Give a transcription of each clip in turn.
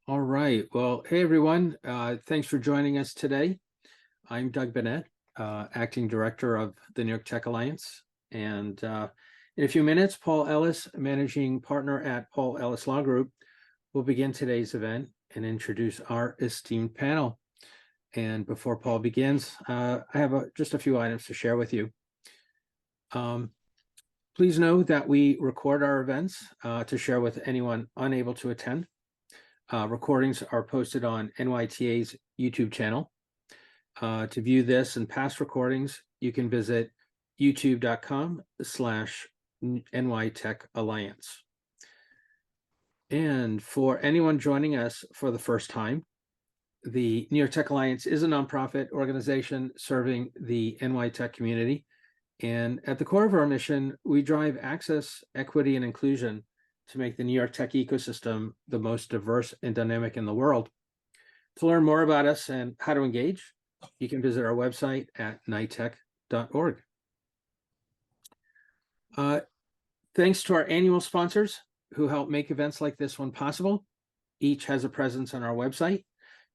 All right. Well, hey, everyone. Thanks for joining us today. I'm Doug Bennett, Acting Director of the New York Tech Alliance. And in a few minutes, Paul Ellis, Managing Partner at Paul Ellis Law Group, will begin today's event and introduce our esteemed panel. And before Paul begins, I have just a few items to share with you. Please know that we record our events to share with anyone unable to attend. Recordings are posted on NYTA's YouTube channel. To view this and past recordings, you can visit youtube.com/NYTechAlliance. And for anyone joining us for the first time, the New York Tech Alliance is a nonprofit organization serving the NY Tech community. And at the core of our mission, we drive access, equity, and inclusion to make the New York Tech ecosystem the most diverse and dynamic in the world. To learn more about us and how to engage, you can visit our website at nitech.org. Thanks to our annual sponsors who help make events like this one possible. Each has a presence on our website.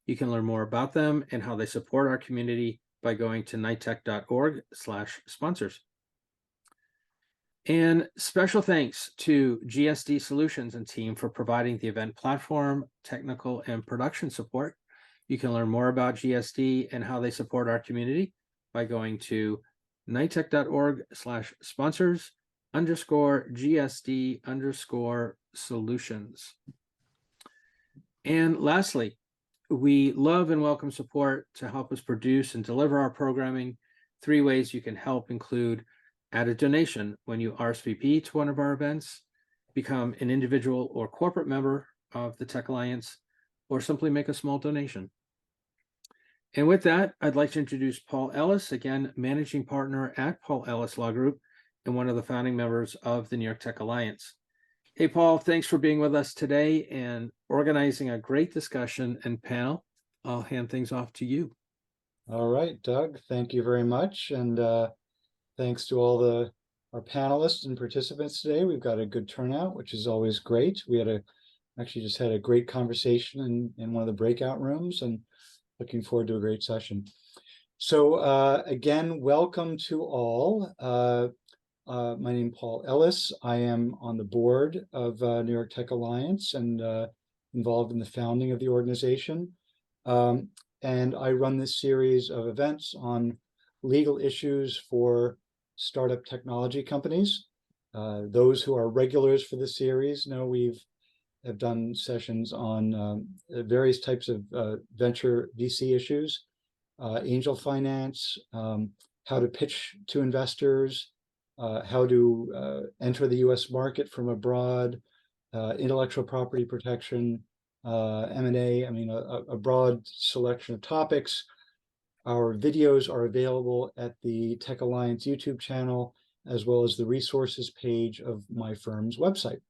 You can learn more about them and how they support our community by going to nitech.org/sponsors. And special thanks to GSD Solutions and team for providing the event platform, technical, and production support. You can learn more about GSD and how they support our community by going to nitech.org/sponsors_GSD_solutions. And lastly, we love and welcome support to help us produce and deliver our programming. 3 ways you can help include: add a donation when you RSVP to one of our events, become an individual or corporate member of the Tech Alliance, or simply make a small donation. And with that, I'd like to introduce Paul Ellis, again, Managing Partner at Paul Ellis Law Group and one of the founding members of the New York Tech Alliance. Hey, Paul, thanks for being with us today and organizing a great discussion and panel. I'll hand things off to you. All right, Doug, thank you very much. And thanks to all our panelists and participants today. We've got a good turnout, which is always great. We actually just had a great conversation in one of the breakout rooms, and looking forward to a great session. So again, welcome to all. My name is Paul Ellis. I am on the board of New York Tech Alliance and involved in the founding of the organization. And I run this series of events on legal issues for startup technology companies. Those who are regulars for the series know we have done sessions on various types of venture VC issues, angel finance, how to pitch to investors, how to enter the US market from abroad, intellectual property protection, M&A, I mean, a broad selection of topics. Our videos are available at the Tech Alliance YouTube channel, as well as the resources page of my firm's website.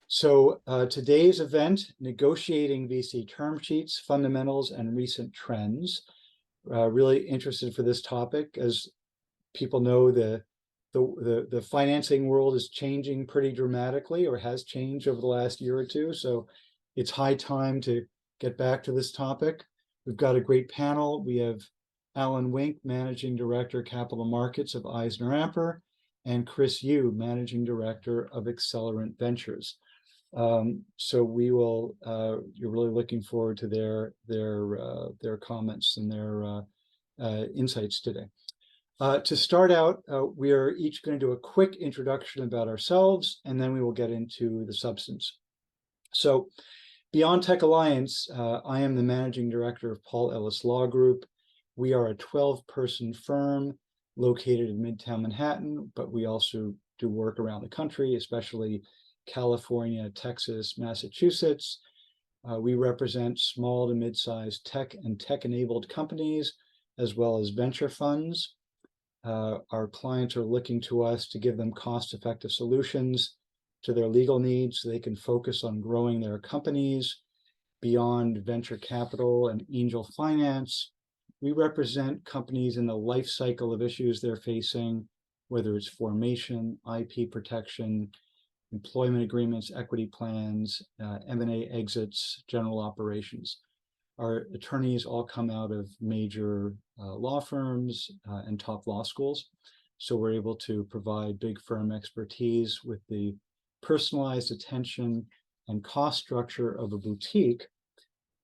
So today's event, Negotiating VC Term Sheets, Fundamentals and Recent Trends. Really interested for this topic. As people know, the financing world is changing pretty dramatically, or has changed over the last year or two. So it's high time to get back to this topic. We've got a great panel. We have Alan Wink, Managing Director, Capital Markets of EisnerAmper, and Chris Yu, Managing Director of Xcellerant Ventures. So we will. You're really looking forward to their comments and their insights today. To start out, we are each going to do a quick introduction about ourselves, and then we will get into the substance. So, beyond Tech Alliance, I am the Managing Director of Paul Ellis Law Group. We are a 12-person firm located in Midtown Manhattan, but we also do work around the country, especially California, Texas, Massachusetts. We represent small to mid-sized tech and tech-enabled companies, as well as venture funds. Our clients are looking to us to give them cost-effective solutions to their legal needs so they can focus on growing their companies beyond venture capital and angel finance. We represent companies in the life cycle of issues they're facing, whether it's formation, IP protection, employment agreements, equity plans, M&A exits, general operations. Our attorneys all come out of major law firms and top law schools. So we're able to provide big firm expertise with the personalized attention and cost structure of a boutique.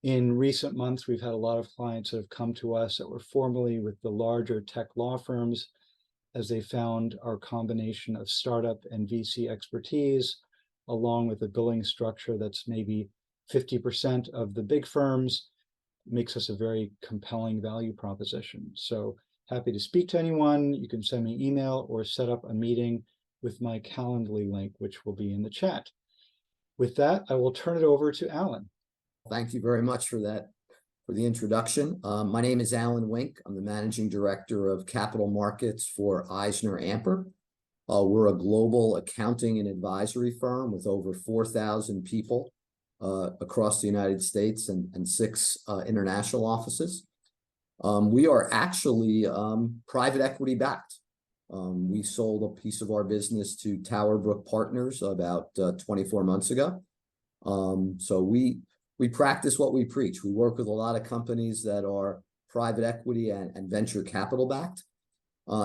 In recent months, we've had a lot of clients that have come to us that were formerly with the larger tech law firms, as they found our combination of startup and VC expertise, along with a billing structure that's maybe 50% of the big firms, makes us a very compelling value proposition. So happy to speak to anyone. You can send me an email or set up a meeting with my Calendly link, which will be in the chat. With that, I will turn it over to Alan. Thank you very much for that, for the introduction. My name is Alan Wink. I'm the Managing Director of Capital Markets for EisnerAmper. We're a global accounting and advisory firm with over 4,000 people across the United States and 6 international offices. We are actually private equity backed. We sold a piece of our business to Towerbrook Partners about 24 months ago. So we practice what we preach. We work with a lot of companies that are private equity and venture capital backed.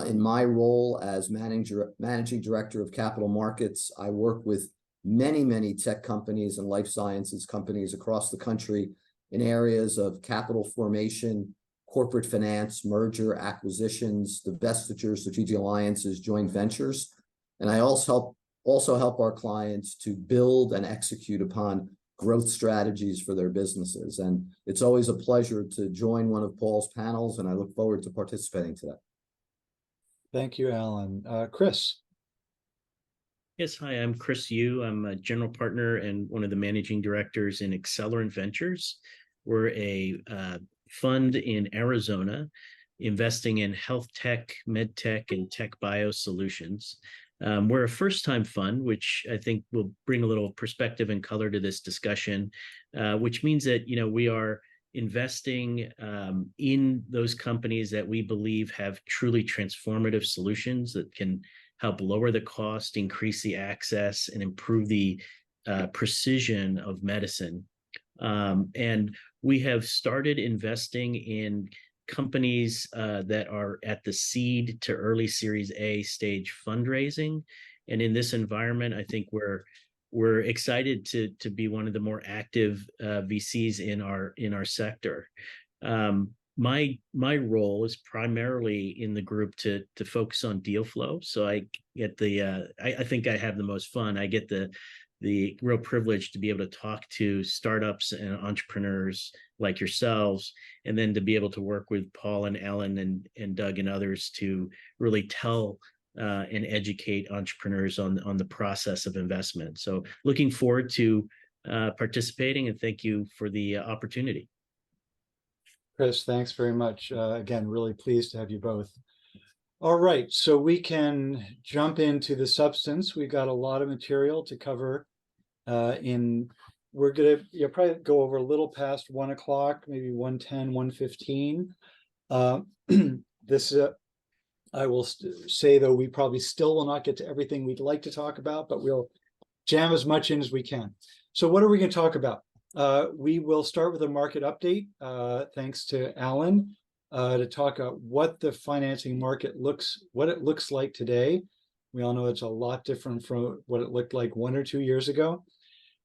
In my role as managing director of capital markets, I work with many tech companies and life sciences companies across the country in areas of capital formation, corporate finance, merger, acquisitions, divestitures, strategic alliances, joint ventures. And I also help our clients to build and execute upon growth strategies for their businesses. And it's always a pleasure to join one of Paul's panels, and I look forward to participating today. Thank you, Alan. Chris. Yes, hi, I'm Chris Yu. I'm a general partner and one of the managing directors in Xcellerant Ventures. We're a fund in Arizona investing in health tech, med tech, and tech bio solutions. We're a first-time fund, which I think will bring a little perspective and color to this discussion, which means that we are investing in those companies that we believe have truly transformative solutions that can help lower the cost, increase the access, and improve the precision of medicine. And we have started investing in companies that are at the seed to early Series A stage fundraising. And in this environment, I think we're excited to be one of the more active VCs in our sector. My role is primarily in the group to focus on deal flow. So I get I think I have the most fun. I get the real privilege to be able to talk to startups and entrepreneurs like yourselves, and then to be able to work with Paul and Ellen and Doug and others to really tell and educate entrepreneurs on the process of investment. So looking forward to participating, and thank you for the opportunity. Chris, thanks very much. Again, really pleased to have you both. All right, so we can jump into the substance. We've got a lot of material to cover. We're gonna probably go over a little past 1 o'clock, maybe 1:10, 1:15. I will say, though, we probably still will not get to everything we'd like to talk about, but we'll jam as much in as we can. So what are we going to talk about? We will start with a market update, thanks to Alan, to talk about what the financing market looks like today. We all know it's a lot different from what it looked like 1 or 2 years ago.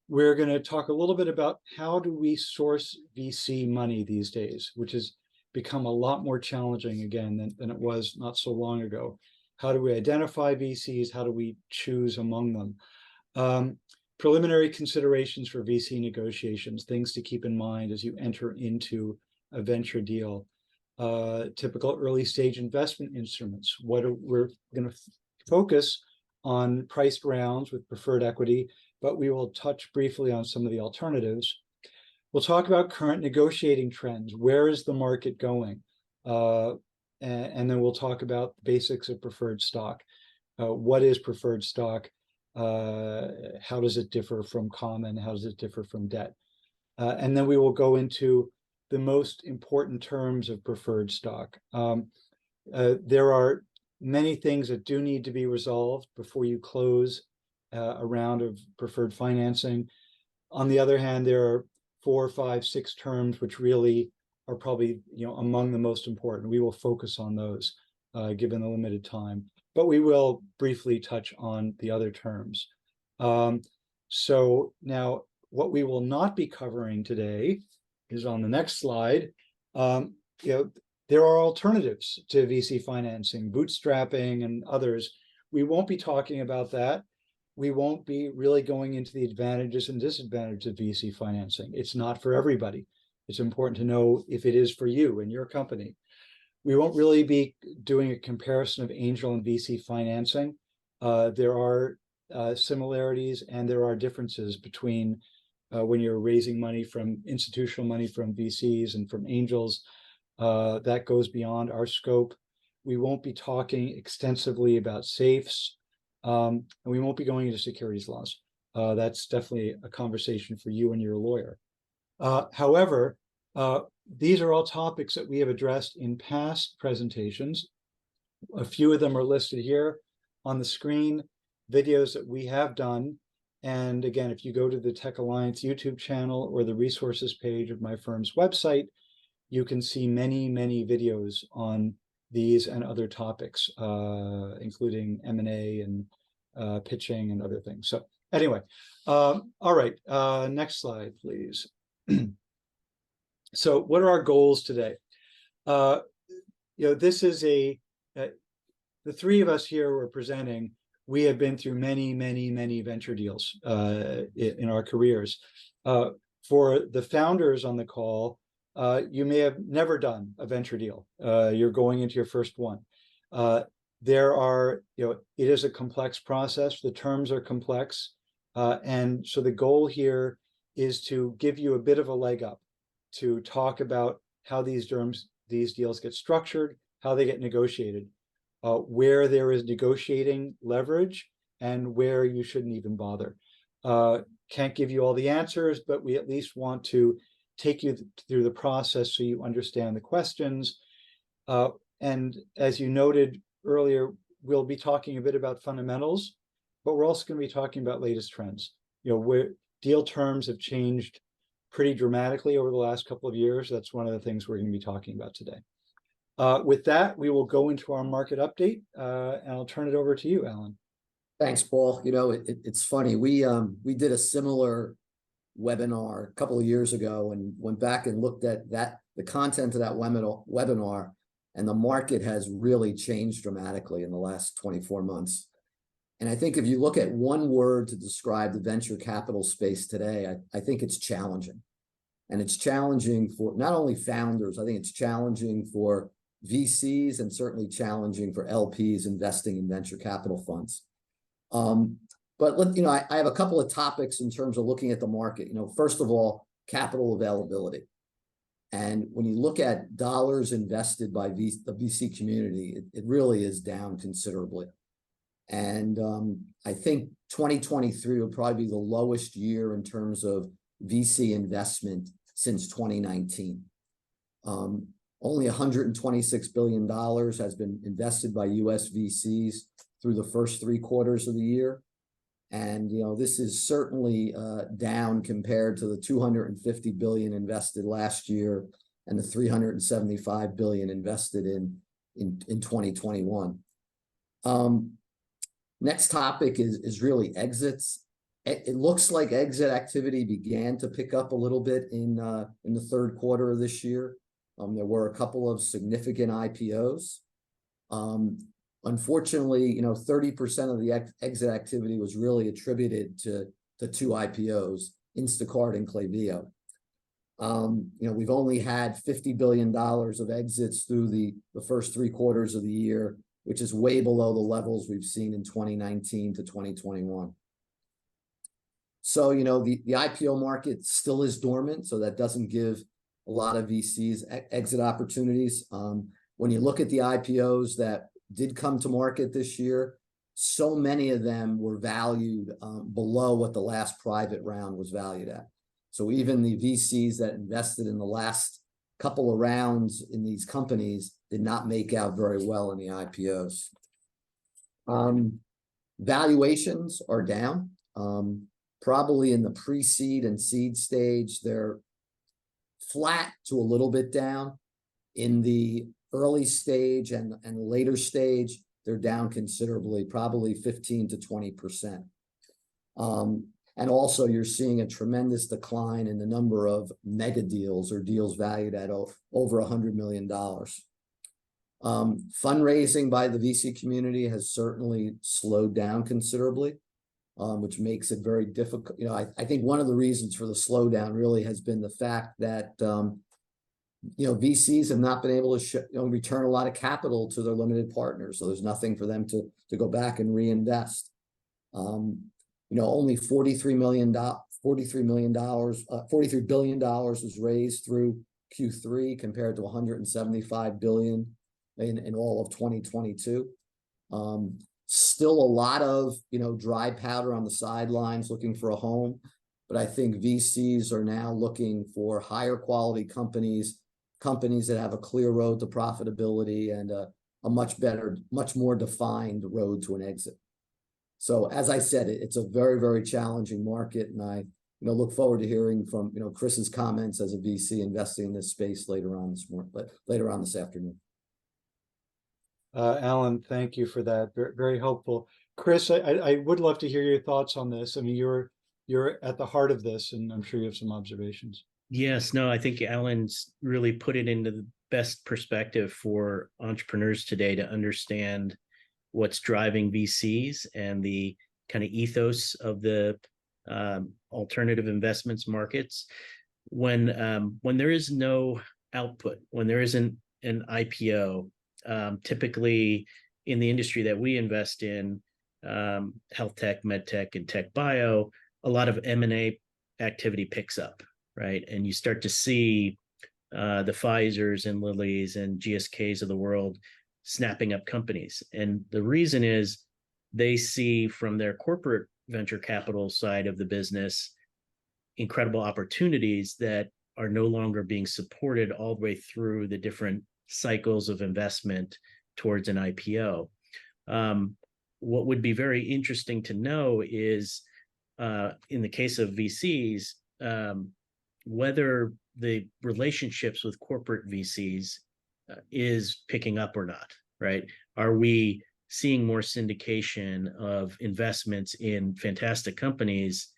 We're going to talk a little bit about how do we source VC money these days, which has become a lot more challenging again than it was not so long ago. How do we identify VCs? How do we choose among them? Preliminary considerations for VC negotiations, things to keep in mind as you enter into a venture deal. Typical early stage investment instruments. We're going to focus on priced rounds with preferred equity, but we will touch briefly on some of the alternatives. We'll talk about current negotiating trends. Where is the market going? And then we'll talk about the basics of preferred stock. What is preferred stock? How does it differ from common? How does it differ from debt? And then we will go into the most important terms of preferred stock. There are many things that do need to be resolved before you close a round of preferred financing. On the other hand, there are 4, 5, 6 terms which really are probably, among the most important. We will focus on those given the limited time, but we will briefly touch on the other terms. So now what we will not be covering today is on the next slide. There are alternatives to VC financing, bootstrapping and others. We won't be talking about that. We won't be really going into the advantages and disadvantages of VC financing. It's not for everybody. It's important to know if it is for you and your company. We won't really be doing a comparison of angel and VC financing. There are similarities and there are differences between when you're raising money from institutional money from VCs and from angels. That goes beyond our scope. We won't be talking extensively about safes, and we won't be going into securities laws. That's definitely a conversation for you and your lawyer. However, these are all topics that we have addressed in past presentations. A few of them are listed here on the screen, videos that we have done. And again, if you go to the Tech Alliance YouTube channel or the resources page of my firm's website, you can see many, many videos on these and other topics, including M&A and pitching and other things. So anyway, all right, next slide, please. So what are our goals today? This is the three of us here were presenting. We have been through many, many, many venture deals in our careers. For the founders on the call, you may have never done a venture deal. You're going into your first one. There are, it is a complex process. The terms are complex. And so the goal here is to give you a bit of a leg up to talk about how these deals get structured, how they get negotiated, where there is negotiating leverage and where you shouldn't even bother. Can't give you all the answers, but we at least want to take you through the process so you understand the questions. And as you noted earlier, we'll be talking a bit about fundamentals, but we're also going to be talking about latest trends. Where deal terms have changed pretty dramatically over the last couple of years. That's one of the things we're going to be talking about today. With that, we will go into our market update, and I'll turn it over to you, Alan. Thanks, Paul. It's funny. We did a similar webinar a couple of years ago and went back and looked at the content of that webinar, and the market has really changed dramatically in the last 24 months. And I think if you look at one word to describe the venture capital space today, I think it's challenging. And it's challenging for not only founders, I think it's challenging for VCs and certainly challenging for LPs investing in venture capital funds. But I have a couple of topics in terms of looking at the market. First of all, capital availability. And when you look at dollars invested by the VC community, it really is down considerably. And I think 2023 will probably be the lowest year in terms of VC investment since 2019. Only $126 billion has been invested by US VCs through the first 3 quarters of the year. And, this is certainly down compared to the $250 billion invested last year and the $375 billion invested in 2021. Next topic is really exits. It looks like exit activity began to pick up a little bit in the 3rd quarter of this year. There were a couple of significant IPOs. Unfortunately, 30% of the exit activity was really attributed to 2 IPOs, Instacart and Klaviyo. We've only had $50 billion of exits through the first 3 quarters of the year, which is way below the levels we've seen in 2019 to 2021. So, the IPO market still is dormant, so that doesn't give a lot of VCs exit opportunities. When you look at the IPOs that did come to market this year, so many of them were valued below what the last private round was valued at. So even the VCs that invested in the last couple of rounds in these companies did not make out very well in the IPOs. Valuations are down. Probably in the pre-seed and seed stage, they're flat to a little bit down. In the early stage and later stage, they're down considerably, probably 15 to 20%. And also you're seeing a tremendous decline in the number of mega deals or deals valued at over $100 million. Fundraising by the VC community has certainly slowed down considerably, which makes it very difficult. You know, I think one of the reasons for the slowdown really has been the fact that, you know, VCs have not been able to return a lot of capital to their limited partners. So there's nothing for them to go back and reinvest. You know, only $43 billion was raised through Q3 compared to $175 billion in all of 2022. Still a lot of, you know, dry powder on the sidelines looking for a home, but I think VCs are now looking for higher quality companies that have a clear road to profitability and a much more defined road to an exit. So as I said, it's a very, very challenging market, and I, you know, look forward to hearing from, you know, Chris's comments as a VC investing in this space later on this afternoon. Alan, thank you for that. Very, very helpful. Chris, I would love to hear your thoughts on this. I mean, you're at the heart of this, and I'm sure you have some observations. Yes, no, I think Alan's really put it into the best perspective for entrepreneurs today to understand what's driving VCs and the kind of ethos of the alternative investments markets. When there is no output, when there isn't an IPO, typically in the industry that we invest in, health tech, med tech, and tech bio, a lot of M&A activity picks up, right? And you start to see the Pfizers and Lillys and GSKs of the world snapping up companies. And the reason is they see from their corporate venture capital side of the business incredible opportunities that are no longer being supported all the way through the different cycles of investment towards an IPO. What would be very interesting to know is, in the case of VCs, whether the relationships with corporate VCs is picking up or not, right? Are we seeing more syndication of investments in fantastic companies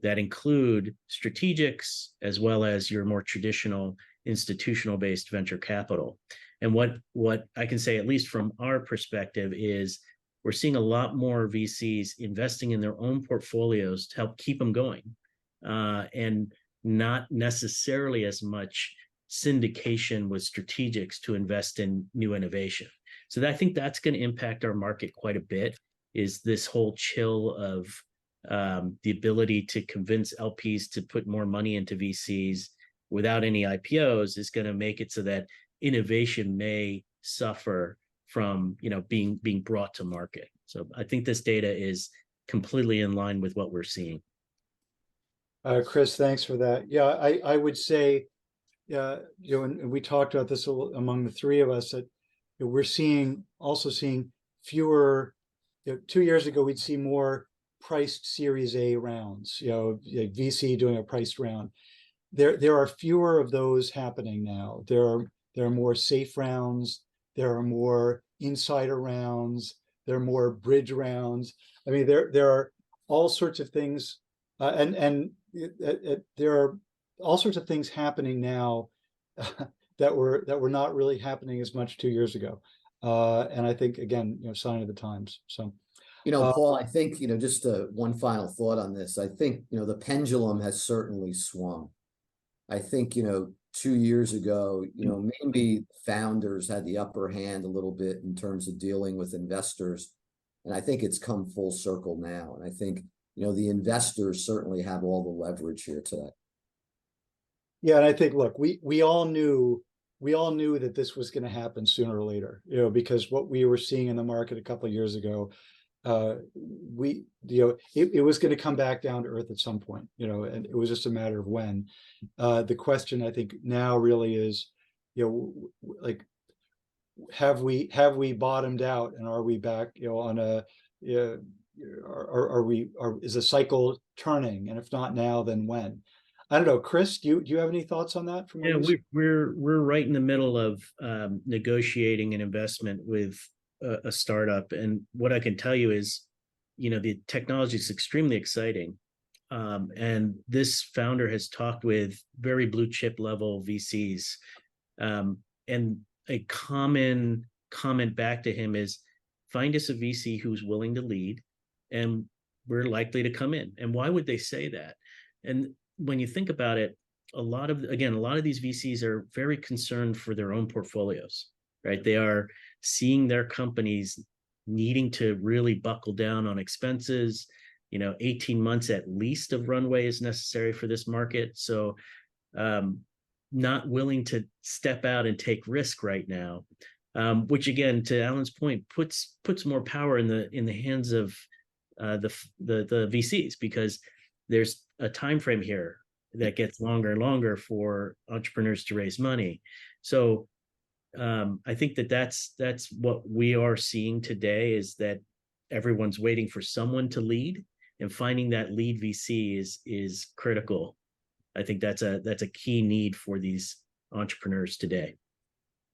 that include strategics as well as your more traditional institutional-based venture capital? And what I can say, at least from our perspective, is we're seeing a lot more VCs investing in their own portfolios to help keep them going, and not necessarily as much syndication with strategics to invest in new innovation. So I think that's going to impact our market quite a bit, is this whole chill of the ability to convince LPs to put more money into VCs without any IPOs is going to make it so that innovation may suffer from, you know, being brought to market. So I think this data is completely in line with what we're seeing. Chris, thanks for that. Yeah, I would say, you know, and we talked about this among the three of us, that, you know, we're also seeing fewer. You know, 2 years ago, we'd see more priced Series A rounds. You know, like VC doing a priced round. There are fewer of those happening now. There are more safe rounds. There are more insider rounds. There are more bridge rounds. I mean, there are all sorts of things, and there are all sorts of things happening now that were not really happening as much 2 years ago. And I think, again, you know, sign of the times. So, you know, Paul, I think, you know, just one final thought on this. I think, you know, the pendulum has certainly swung. I think, you know, 2 years ago, you know, maybe founders had the upper hand a little bit in terms of dealing with investors. And I think it's come full circle now. And I think, you know, the investors certainly have all the leverage here today. Yeah, and I think, look, we all knew that this was going to happen sooner or later, you know, because what we were seeing in the market a couple of years ago, you know, it was going to come back down to earth at some point, you know, and it was just a matter of when. The question, I think, now really is, you know, like, have we bottomed out, and are we back, you know, on a, is the cycle turning? And if not now, then when? I don't know. Chris, do you have any thoughts on that? From Yeah, what you we're right in the middle of negotiating an investment with a startup, and what I can tell you is, the technology is extremely exciting, and this founder has talked with very blue chip level VCs, and a common comment back to him is, find us a VC who's willing to lead, and we're likely to come in. And why would they say that? And when you think about it, a lot of these VCs are very concerned for their own portfolios, right? They are seeing their companies needing to really buckle down on expenses. 18 months at least of runway is necessary for this market. So not willing to step out and take risk right now, which again, to Alan's point, puts more power in the hands of the VCs, because there's a time frame here that gets longer and longer for entrepreneurs to raise money. So I think that's what we are seeing today, is that everyone's waiting for someone to lead, and finding that lead VC is critical. I think that's a key need for these entrepreneurs today.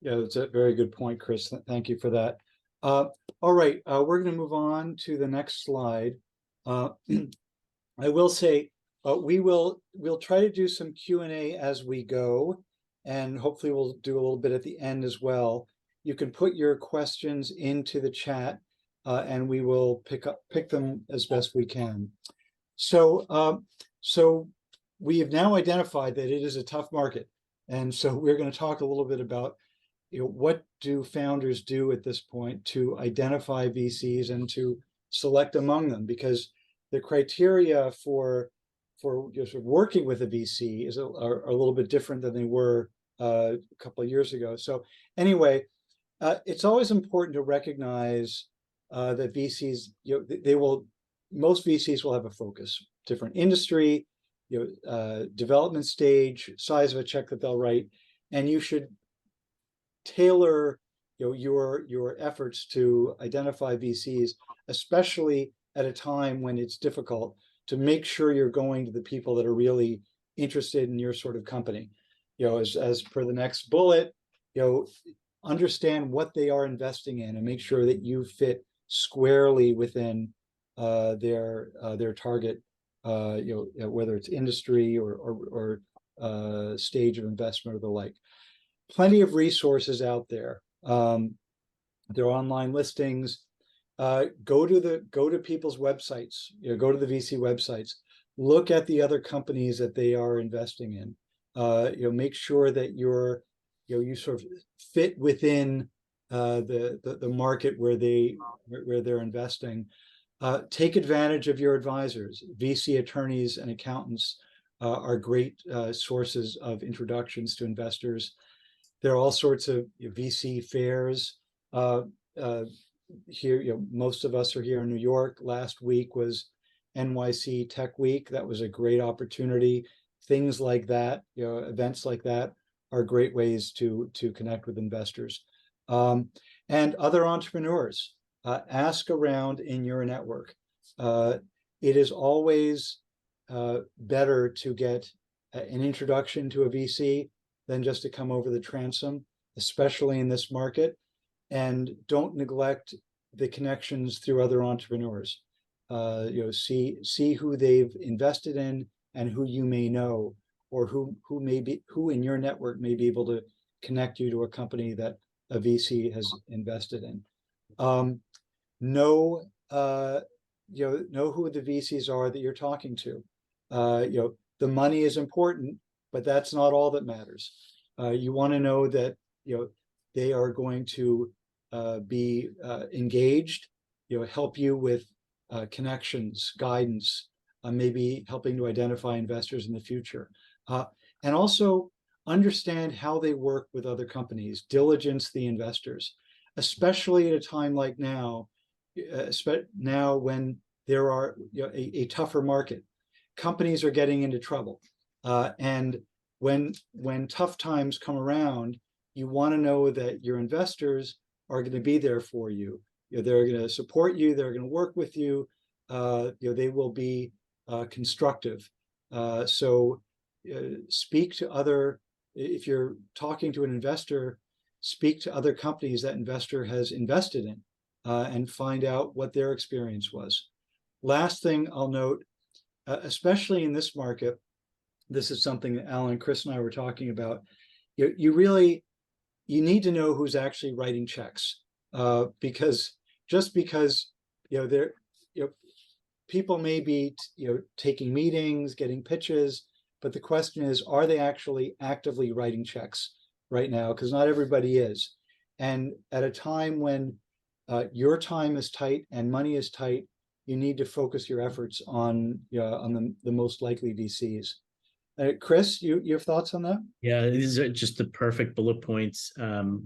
Yeah, that's a very good point, Chris. Thank you for that. All right, we're going to move on to the next slide. I will say we'll try to do some Q&A as we go, and hopefully we'll do a little bit at the end as well. You can put your questions into the chat, and we will pick them as best we can. So we have now identified that it is a tough market, and so we're going to talk a little bit about what do founders do at this point to identify VCs and to select among them, because the criteria for just working with a VC are a little bit different than they were a couple of years ago. So anyway, it's always important to recognize that VCs, most VCs will have a focus, different industry, development stage, size of a check that they'll write, and you should tailor your efforts to identify VCs, especially at a time when it's difficult, to make sure you're going to the people that are really interested in your sort of company. As per the next bullet, understand what they are investing in and make sure that you fit squarely within their target, whether it's industry or stage of investment or the like. Plenty of resources out there. There are online listings. Go to people's websites. Go to the VC websites. Look at the other companies that they are investing in. Make sure that you sort of fit within the market where they're investing. Take advantage of your advisors. VC attorneys and accountants are great sources of introductions to investors. There are all sorts of VC fairs. Here, most of us are here in New York. Last week was NYC Tech Week. That was a great opportunity. Things like that, events like that are great ways to connect with investors. And other entrepreneurs. Ask around in your network. It is always better to get an introduction to a VC than just to come over the transom, especially in this market. And don't neglect the connections through other entrepreneurs. See who they've invested in and who you may know, or who in your network may be able to connect you to a company that a VC has invested in. Know who the VCs are that you're talking to. The money is important, but that's not all that matters. You want to know that they are going to be engaged, help you with connections, guidance, maybe helping to identify investors in the future, and also understand how they work with other companies. Diligence the investors, especially at a time like now. Now when there are a tougher market, companies are getting into trouble, and when tough times come around, you want to know that your investors are going to be there for you. They're going to support you. They're going to work with you. they will be constructive. So speak to other, if you're talking to an investor, speak to other companies that investor has invested in and find out what their experience was. Last thing I'll note, especially in this market, this is something that Alan, Chris, and I were talking about. You need to know who's actually writing checks, because just because people may be taking meetings, getting pitches, but the question is, are they actually actively writing checks right now? Because not everybody is. And at a time when your time is tight and money is tight, you need to focus your efforts on the most likely VCs. Chris, you have thoughts on that? Yeah, these are just the perfect bullet points.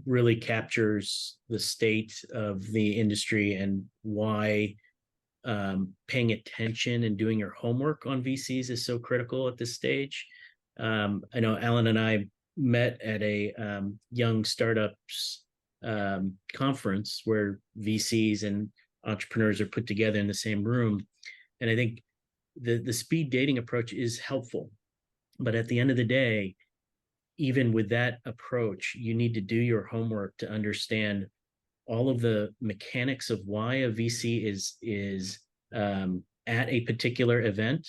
Really captures the state of the industry and why paying attention and doing your homework on VCs is so critical at this stage. I know Alan and I met at a young startups conference where VCs and entrepreneurs are put together in the same room. And I think the speed dating approach is helpful. But at the end of the day, even with that approach, you need to do your homework to understand all of the mechanics of why a VC is at a particular event.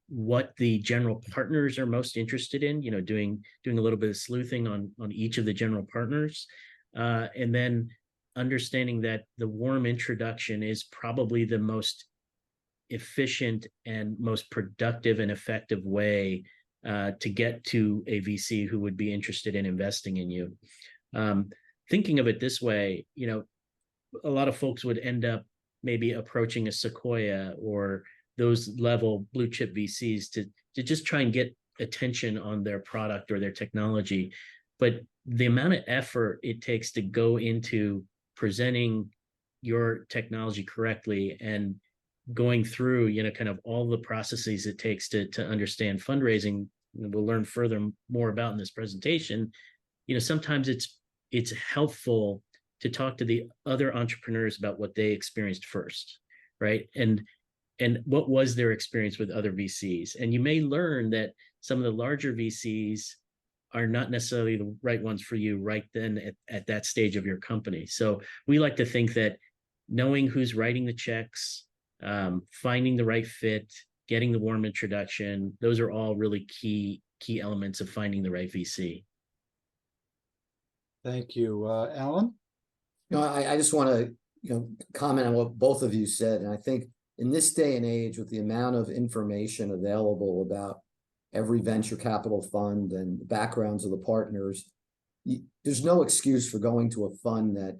What the general partners are most interested in. Doing a little bit of sleuthing on each of the general partners, and then understanding that the warm introduction is probably the most efficient and most productive and effective way to get to a VC who would be interested in investing in you. Thinking of it this way, a lot of folks would end up maybe approaching a Sequoia or those level blue chip VCs to just try and get attention on their product or their technology. But the amount of effort it takes to go into presenting your technology correctly and going through, kind of all the processes it takes to understand fundraising, we'll learn more about in this presentation. Sometimes it's helpful to talk to the other entrepreneurs about what they experienced first, right? And what was their experience with other VCs. And you may learn that some of the larger VCs are not necessarily the right ones for you right then at that stage of your company. So we like to think that knowing who's writing the checks, finding the right fit, getting the warm introduction, those are all really key elements of finding the right VC. Thank you. Alan? I just want to comment on what both of you said. And I think in this day and age, with the amount of information available about every venture capital fund and the backgrounds of the partners, there's no excuse for going to a fund that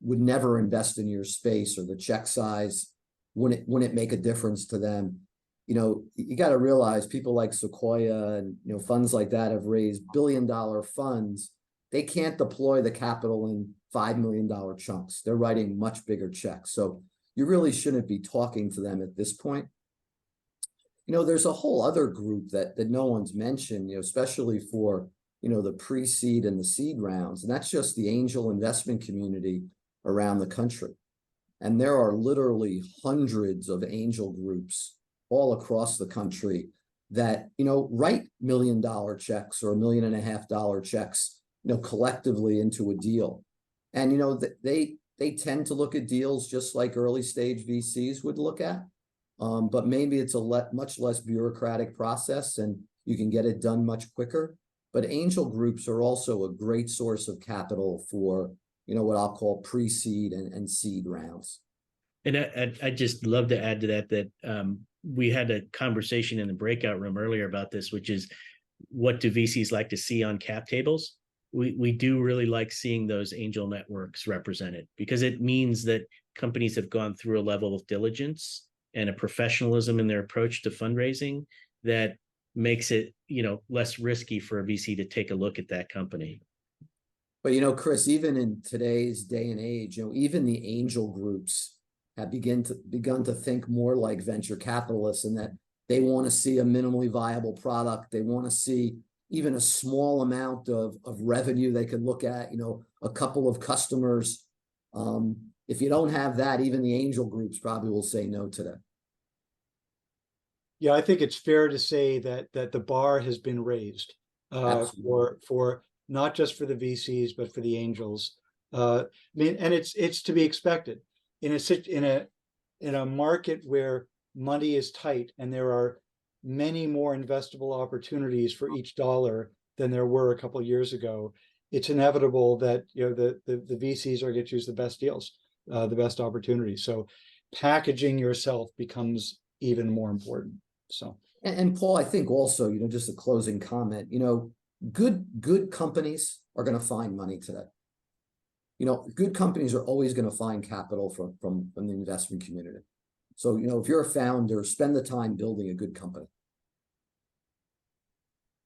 would never invest in your space, or the check size wouldn't make a difference to them. You got to realize people like Sequoia and funds like that have raised billion-dollar funds. They can't deploy the capital in $5 million chunks. They're writing much bigger checks. So you really shouldn't be talking to them at this point. There's a whole other group that no one's mentioned, especially for, the pre-seed and the seed rounds. And that's just the angel investment community around the country. And there are literally hundreds of angel groups all across the country that, write $1 million checks or $1.5 million checks, collectively into a deal. And, they tend to look at deals just like early stage VCs would look at. But maybe it's a much less bureaucratic process and you can get it done much quicker. But angel groups are also a great source of capital for, what I'll call pre-seed and seed rounds. And I just love to add to that we had a conversation in the breakout room earlier about this, which is, what do VCs like to see on cap tables? We do really like seeing those angel networks represented, because it means that companies have gone through a level of diligence and a professionalism in their approach to fundraising that makes it, less risky for a VC to take a look at that company. But, Chris, even in today's day and age, even the angel groups have begun to think more like venture capitalists, in that they want to see a minimally viable product. They want to see even a small amount of revenue they can look at, a couple of customers. if you don't have that, even the angel groups probably will say no to that. Yeah, I think it's fair to say that the bar has been raised for not just for the VCs but for the angels. I mean, and it's to be expected in a market where money is tight and there are many more investable opportunities for each dollar than there were a couple of years ago. It's inevitable that the VCs are going to choose the best deals, the best opportunities. So packaging yourself becomes even more important. So, and Paul, I think also, just a closing comment, good companies are going to find money today. Good companies are always going to find capital from the investment community. So, if you're a founder, spend the time building a good company.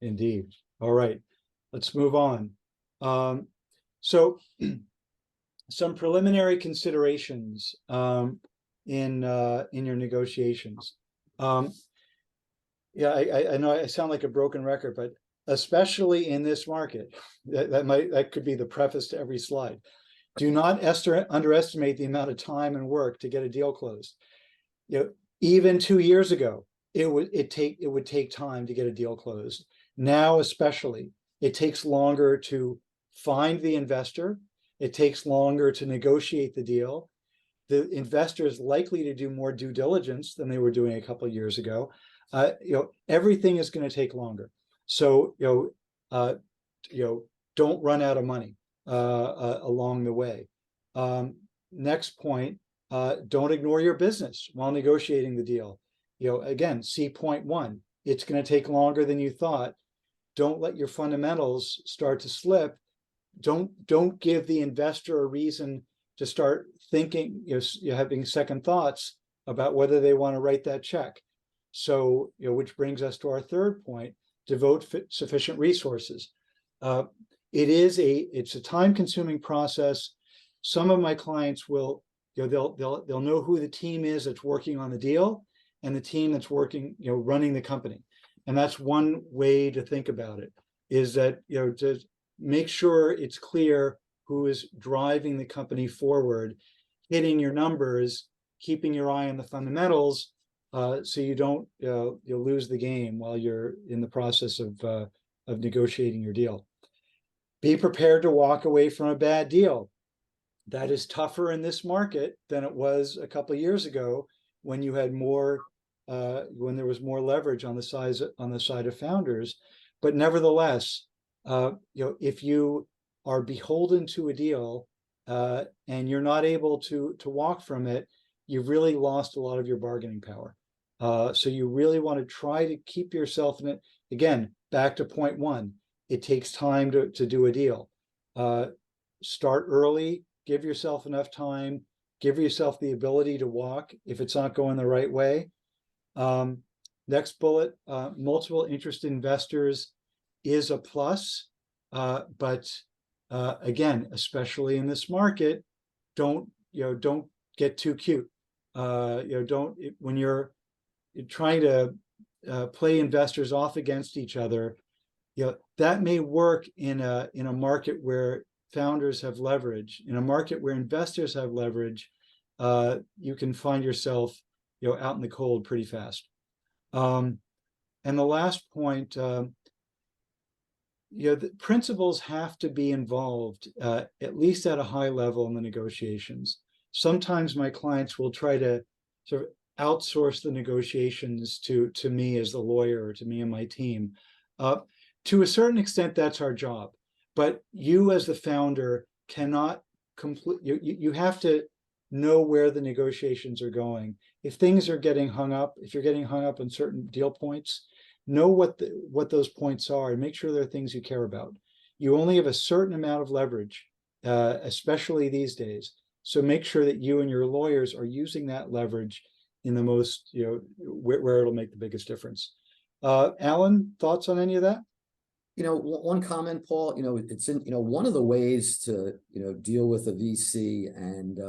indeed. All right, let's move on. So some preliminary considerations in your negotiations. Yeah, I know I sound like a broken record, but especially in this market, that could be the preface to every slide. Do not underestimate the amount of time and work to get a deal closed. Even 2 years ago, it would take time to get a deal closed. Now, especially, it takes longer to find the investor. It takes longer to negotiate the deal. The investor is likely to do more due diligence than they were doing a couple of years ago. Everything is going to take longer. So, don't run out of money along the way. Next point, don't ignore your business while negotiating the deal. Again, see point 1. It's going to take longer than you thought. Don't let your fundamentals start to slip. Don't give the investor a reason to start thinking, you're having second thoughts about whether they want to write that check. So, which brings us to our third point: devote sufficient resources. It's a time-consuming process. Some of my clients will, they'll know who the team is that's working on the deal and the team that's working, running the company. And that's one way to think about it, is that, to make sure it's clear who is driving the company forward, hitting your numbers, keeping your eye on the fundamentals, so you don't you'll lose the game while you're in the process of negotiating your deal. Be prepared to walk away from a bad deal. That is tougher in this market than it was a couple of years ago, when you had more, when there was more leverage on the side of founders. But nevertheless, if you are beholden to a deal and you're not able to walk from it, you've really lost a lot of your bargaining power. So you really want to try to keep yourself in it. Again, back to point 1, it takes time to do a deal. Start early, give yourself enough time, give yourself the ability to walk if it's not going the right way. Next bullet, multiple interested investors is a plus, but again, especially in this market, don't get too cute. When you're trying to play investors off against each other, that may work in a market where founders have leverage. In a market where investors have leverage, you can find yourself out in the cold pretty fast. And the last point, the principals have to be involved at least at a high level in the negotiations. Sometimes my clients will try to sort of outsource the negotiations to me as the lawyer, or to me and my team. To a certain extent, that's our job. But you as the founder cannot complete, you have to know where the negotiations are going. If things are getting hung up, if you're getting hung up on certain deal points, know what those points are and make sure they're things you care about. You only have a certain amount of leverage, especially these days. So make sure that you and your lawyers are using that leverage in the most, where it'll make the biggest difference. Alan, thoughts on any of that? One comment, Paul, it's in, one of the ways to, deal with a VC and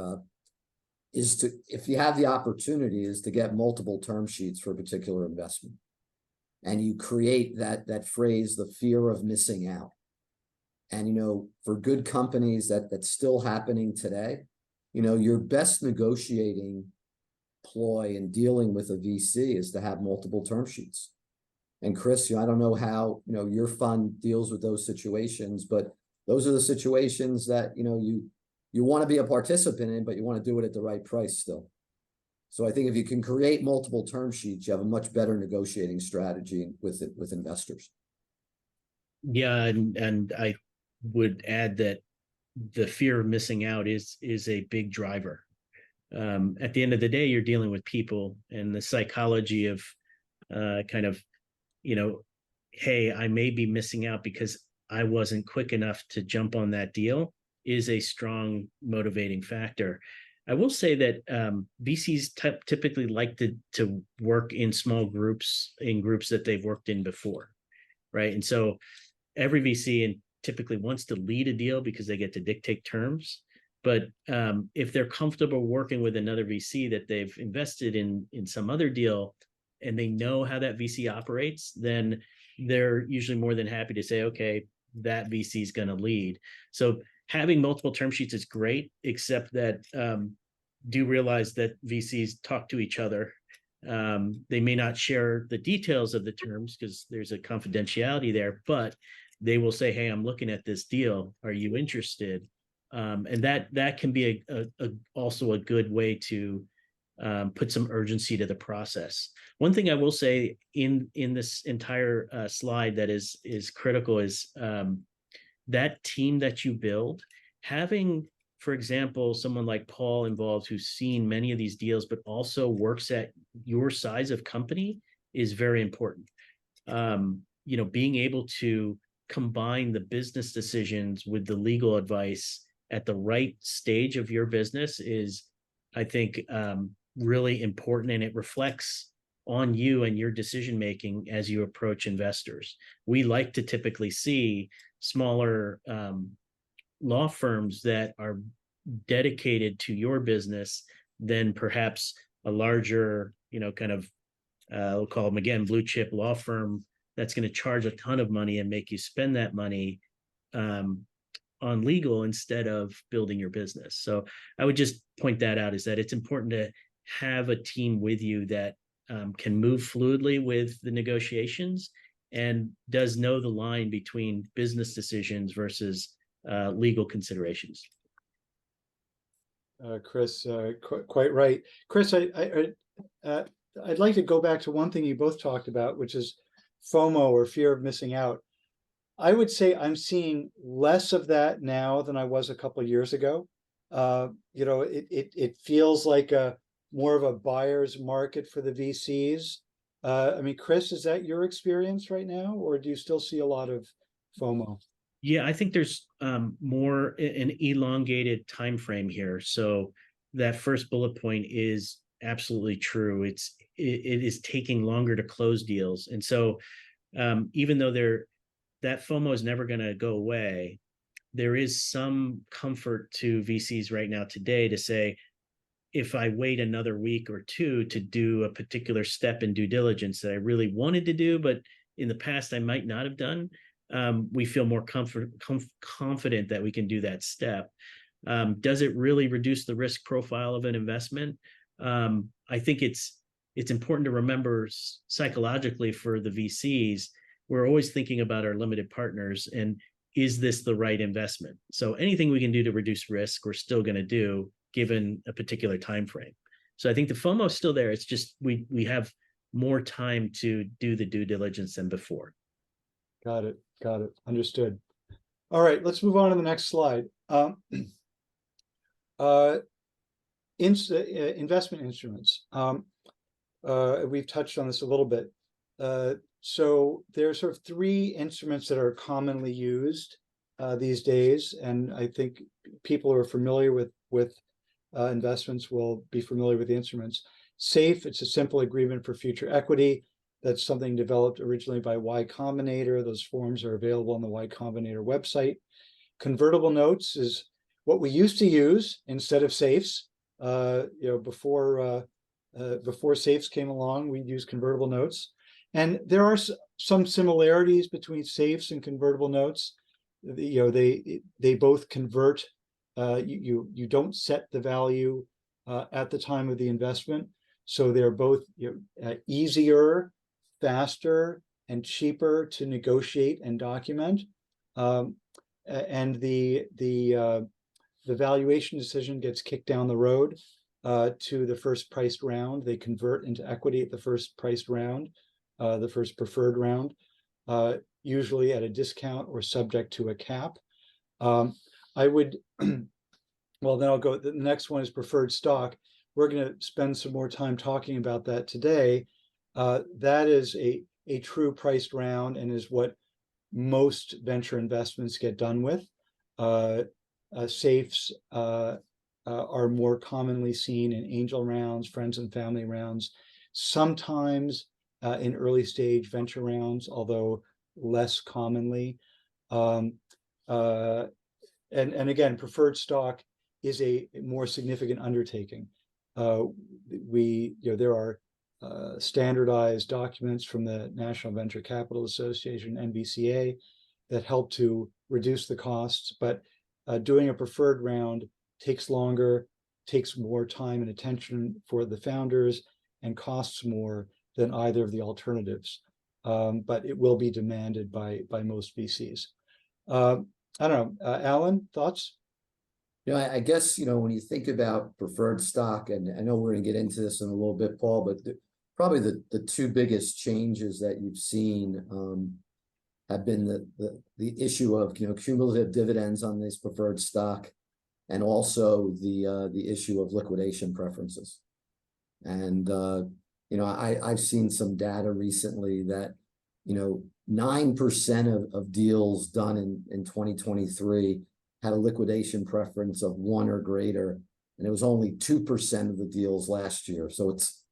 is to, if you have the opportunity, is to get multiple term sheets for a particular investment. And you create that phrase, the fear of missing out. And, for good companies, that's still happening today. your best negotiating ploy in dealing with a VC is to have multiple term sheets. And Chris, I don't know how, your fund deals with those situations, but those are the situations that, you want to be a participant in, but you want to do it at the right price still. So I think if you can create multiple term sheets, you have a much better negotiating strategy with investors. Yeah, and I would add that the fear of missing out is a big driver. At the end of the day, you're dealing with people, and the psychology of kind of, hey, I may be missing out because I wasn't quick enough to jump on that deal is a strong motivating factor. I will say that VCs typically like to work in small groups, in groups that they've worked in before, right? And so every VC typically wants to lead a deal because they get to dictate terms. But if they're comfortable working with another VC that they've invested in some other deal, and they know how that VC operates, then they're usually more than happy to say, okay, that VC is going to lead. So having multiple term sheets is great, except that do realize that VCs talk to each other. They may not share the details of the terms because there's a confidentiality there, but they will say, hey, I'm looking at this deal. Are you interested? And that can be also a good way to put some urgency to the process. One thing I will say in this entire slide that is critical is that team that you build, having, for example, someone like Paul involved who's seen many of these deals, but also works at your size of company is very important. Being able to combine the business decisions with the legal advice at the right stage of your business is, I think, really important, and it reflects on you and your decision making as you approach investors. We like to typically see smaller law firms that are dedicated to your business than perhaps a larger, we'll call them again blue chip law firm that's going to charge a ton of money and make you spend that money on legal instead of building your business. So I would just point that out, is that it's important to have a team with you that can move fluidly with the negotiations and does know the line between business decisions versus legal considerations. Chris, quite right. Chris, I'd like to go back to one thing you both talked about, which is FOMO, or fear of missing out. I would say I'm seeing less of that now than I was a couple of years ago. It feels like more of a buyer's market for the VCs. Chris, is that your experience right now, or do you still see a lot of FOMO? Yeah, I think there's more an elongated time frame here. So that first bullet point is absolutely true. It is taking longer to close deals, and so even though that FOMO is never going to go away, there is some comfort to VCs right now today to say, if I wait another week or two to do a particular step in due diligence that I really wanted to do, but in the past I might not have done, we feel more confident that we can do that step. Does it really reduce the risk profile of an investment? I think it's important to remember psychologically for the VCs, we're always thinking about our limited partners and is this the right investment? So anything we can do to reduce risk, we're still going to do given a particular time frame. So I think the FOMO is still there. It's just we have more time to do the due diligence than before. Got it. Understood. All right, let's move on to the next slide. Investment instruments. We've touched on this a little bit. So there are sort of three instruments that are commonly used these days, and I think people who are familiar with investments will be familiar with the instruments. SAFE, it's a simple agreement for future equity. That's something developed originally by Y Combinator. Those forms are available on the Y Combinator website. Convertible notes is what we used to use instead of safes. Before safes came along, we'd use convertible notes. And there are some similarities between safes and convertible notes. They both convert you don't set the value at the time of the investment. So they're both easier, faster, and cheaper to negotiate and document. And the valuation decision gets kicked down the road to the first priced round. They convert into equity at the first priced round, the first preferred round, usually at a discount or subject to a cap. I would, well, then I'll go, the next one is preferred stock. We're going to spend some more time talking about that today. That is a true priced round and is what most venture investments get done with. Safes are more commonly seen in angel rounds, friends and family rounds, sometimes in early stage venture rounds, although less commonly. And again, preferred stock is a more significant undertaking. There are standardized documents from the National Venture Capital Association, NVCA, that help to reduce the costs, but doing a preferred round takes longer, takes more time and attention for the founders, and costs more than either of the alternatives. But it will be demanded by most VCs. I don't know, Alan, thoughts? I guess, when you think about preferred stock, and I know we're going to get into this in a little bit, Paul, but probably the two biggest changes that you've seen have been the issue of cumulative dividends on this preferred stock, and also the issue of liquidation preferences. And I've seen some data recently that 9% of deals done in 2023 had a liquidation preference of 1 or greater, and it was only 2% of the deals last year. So it's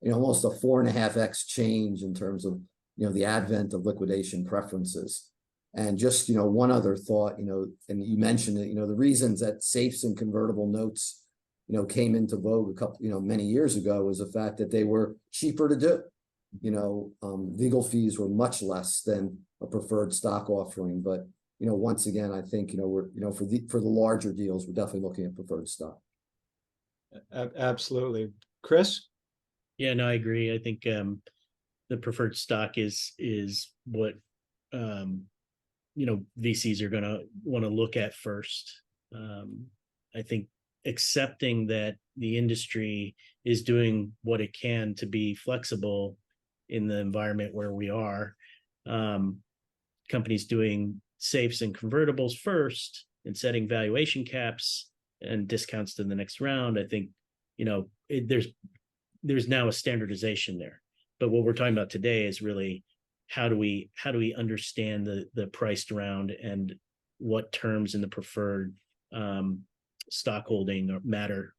almost a 4.5x change in terms of the advent of liquidation preferences. And just one other thought, and you mentioned it, the reasons that safes and convertible notes came into vogue a couple many years ago was the fact that they were cheaper to do. Legal fees were much less than a preferred stock offering, but once again, I think we're for the larger deals, we're definitely looking at preferred stock. Absolutely. Chris? Yeah, no, I agree. I think the preferred stock is what VCs are going to want to look at first. I think accepting that the industry is doing what it can to be flexible in the environment where we are. Companies doing safes and convertibles first and setting valuation caps and discounts to the next round. I think there's now a standardization there. But what we're talking about today is really how do we understand the priced round and what terms in the preferred stock holding matter.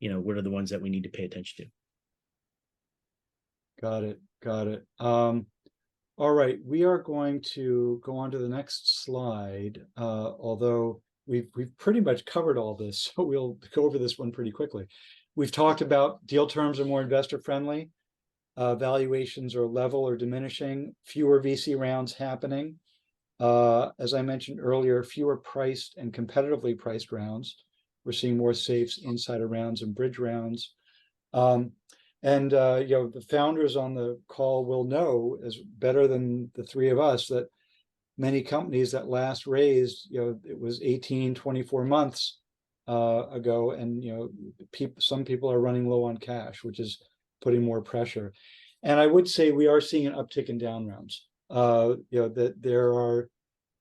What are the ones that we need to pay attention to? Got it. All right, we are going to go on to the next slide, although we've pretty much covered all this, so we'll go over this one pretty quickly. We've talked about deal terms are more investor friendly, valuations are level or diminishing, fewer VC rounds happening. As I mentioned earlier, fewer priced and competitively priced rounds. We're seeing more safes, insider rounds, and bridge rounds. The founders on the call will know as better than the three of us that many companies that last raised, it was 18, 24 months ago, and some people are running low on cash, which is putting more pressure. And I would say we are seeing an uptick in down rounds. That there are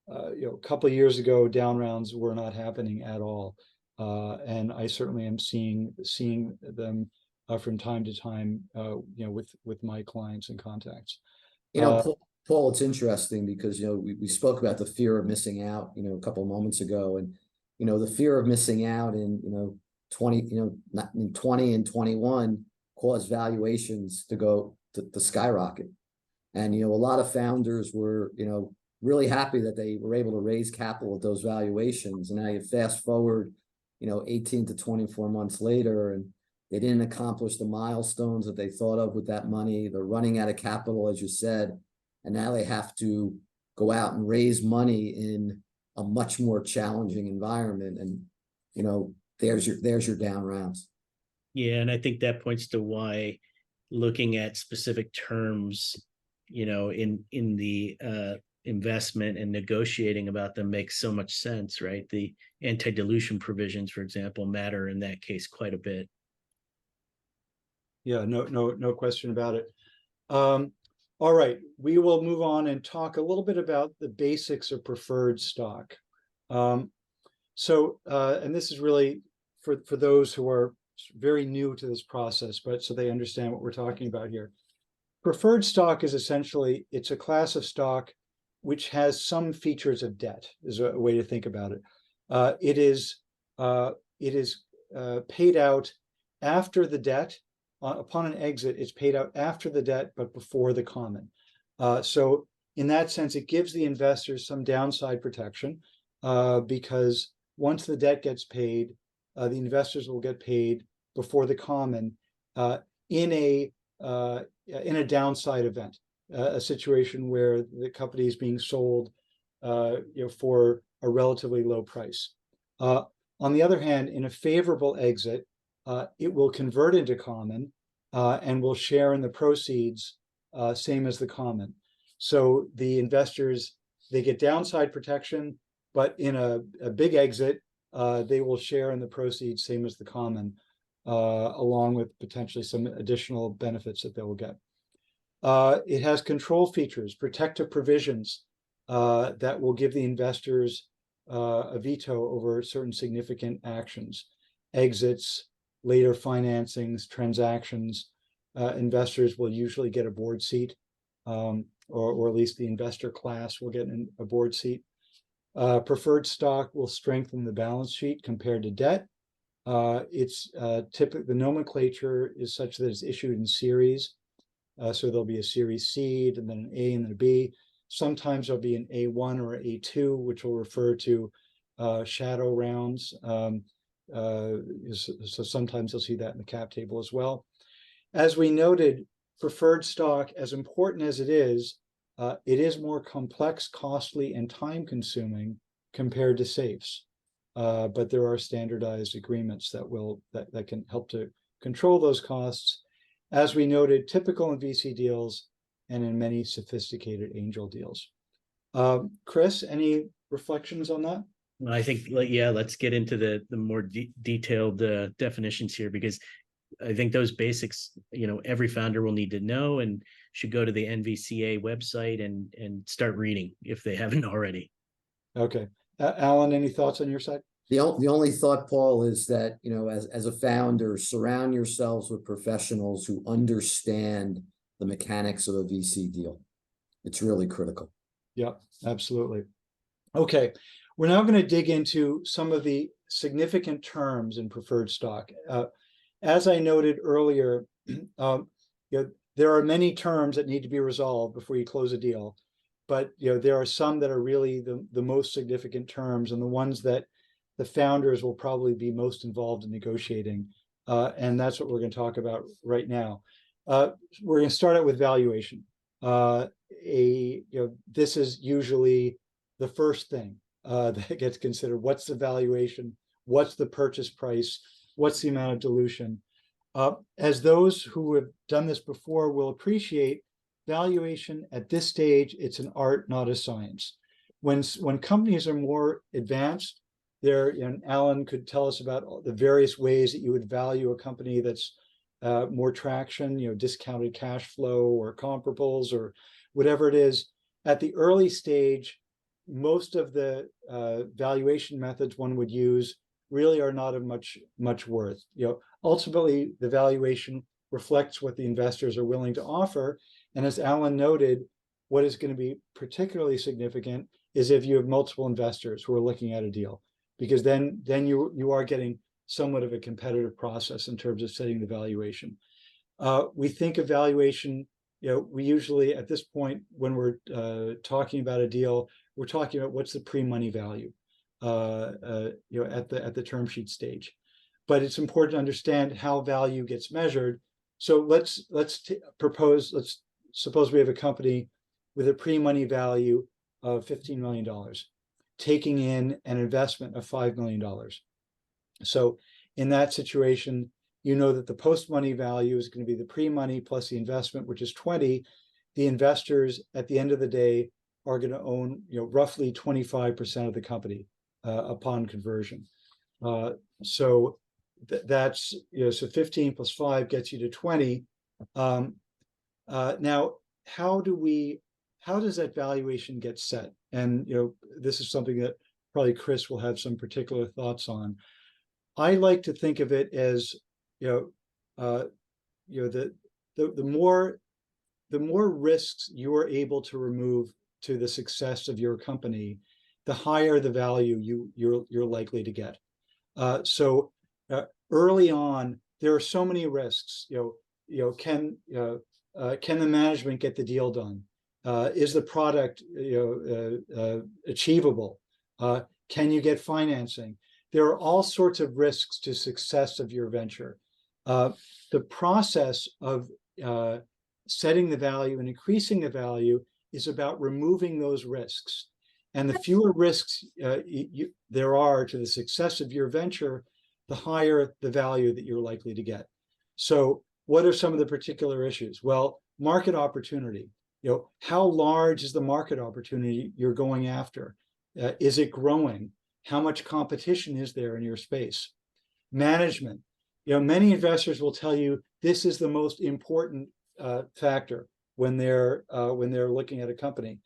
a couple of years ago, down rounds were not happening at all, and I certainly am seeing them from time to time, with my clients and contacts. Paul, it's interesting because we spoke about the fear of missing out a couple of moments ago, and the fear of missing out in 20 and 21 caused valuations to go to skyrocket. And a lot of founders were really happy that they were able to raise capital at those valuations, and now you fast forward 18 to 24 months later, and they didn't accomplish the milestones that they thought of with that money. They're running out of capital, as you said, and now they have to go out and raise money in a much more challenging environment. And there's your down rounds. Yeah, and I think that points to why looking at specific terms, in the investment and negotiating about them makes so much sense, right? The anti-dilution provisions, for example, matter in that case quite a bit. Yeah, no question about it. All right, we will move on and talk a little bit about the basics of preferred stock. And this is really for those who are very new to this process, but so they understand what we're talking about here. Preferred stock is essentially, it's a class of stock which has some features of debt, is a way to think about it. It is paid out after the debt. Upon an exit, it's paid out after the debt, but before the common. So in that sense, it gives the investors some downside protection because once the debt gets paid, the investors will get paid before the common in a downside event, a situation where the company is being sold for a relatively low price. On the other hand, in a favorable exit, it will convert into common and will share in the proceeds, same as the common. So the investors, they get downside protection, but in a big exit, they will share in the proceeds, same as the common, along with potentially some additional benefits that they will get. It has control features, protective provisions that will give the investors a veto over certain significant actions, exits, later financings, transactions. Investors will usually get a board seat, or at least the investor class will get a board seat. Preferred stock will strengthen the balance sheet compared to debt. It's typically, the nomenclature is such that it's issued in series. So there'll be a series C, and then an A, and then a B. Sometimes there'll be an A1 or A2, which will refer to shadow rounds. So sometimes you'll see that in the cap table as well. As we noted, preferred stock, as important as it is more complex, costly, and time-consuming compared to safes. But there are standardized agreements that can help to control those costs. As we noted, typical in VC deals and in many sophisticated angel deals. Chris, any reflections on that? I think, yeah, let's get into the more detailed definitions here, because I think those basics, every founder will need to know and should go to the NVCA website and start reading if they haven't already. Okay. Alan, any thoughts on your side? The only thought, Paul, is that, as a founder, surround yourselves with professionals who understand the mechanics of a VC deal. It's really critical. Yeah, absolutely. Okay, we're now going to dig into some of the significant terms in preferred stock. As I noted earlier, there are many terms that need to be resolved before you close a deal, but there are some that are really the most significant terms, and the ones that the founders will probably be most involved in negotiating, and that's what we're going to talk about right now. We're going to start out with valuation. This is usually the first thing that gets considered. What's the valuation? What's the purchase price? What's the amount of dilution? As those who have done this before will appreciate, valuation at this stage, it's an art, not a science. When companies are more advanced, and Alan could tell us about the various ways that you would value a company that's more traction, discounted cash flow or comparables or whatever it is. At the early stage, most of the valuation methods one would use really are not of much worth. Ultimately, the valuation reflects what the investors are willing to offer. And as Alan noted, what is going to be particularly significant is if you have multiple investors who are looking at a deal, because then you are getting somewhat of a competitive process in terms of setting the valuation. We think of valuation, we usually at this point, when we're talking about a deal, we're talking about what's the pre-money value at the term sheet stage. But it's important to understand how value gets measured. So let's suppose we have a company with a pre-money value of $15 million, taking in an investment of $5 million. So in that situation, you know that the post-money value is going to be the pre-money plus the investment, which is 20. The investors at the end of the day are going to own, roughly 25% of the company upon conversion. So that's, so 15 plus 5 gets you to 20. Now, how does that valuation get set? And, this is something that probably Chris will have some particular thoughts on. I like to think of it as, the more risks you are able to remove to the success of your company, the higher the value you're likely to get. So early on, there are so many risks. Can the management get the deal done? Is the product achievable? Can you get financing? There are all sorts of risks to success of your venture. The process of setting the value and increasing the value is about removing those risks. And the fewer risks there are to the success of your venture, the higher the value that you're likely to get. So what are some of the particular issues? Well, market opportunity. How large is the market opportunity you're going after? Is it growing? How much competition is there in your space? Management. Many investors will tell you this is the most important factor when they're looking at a company.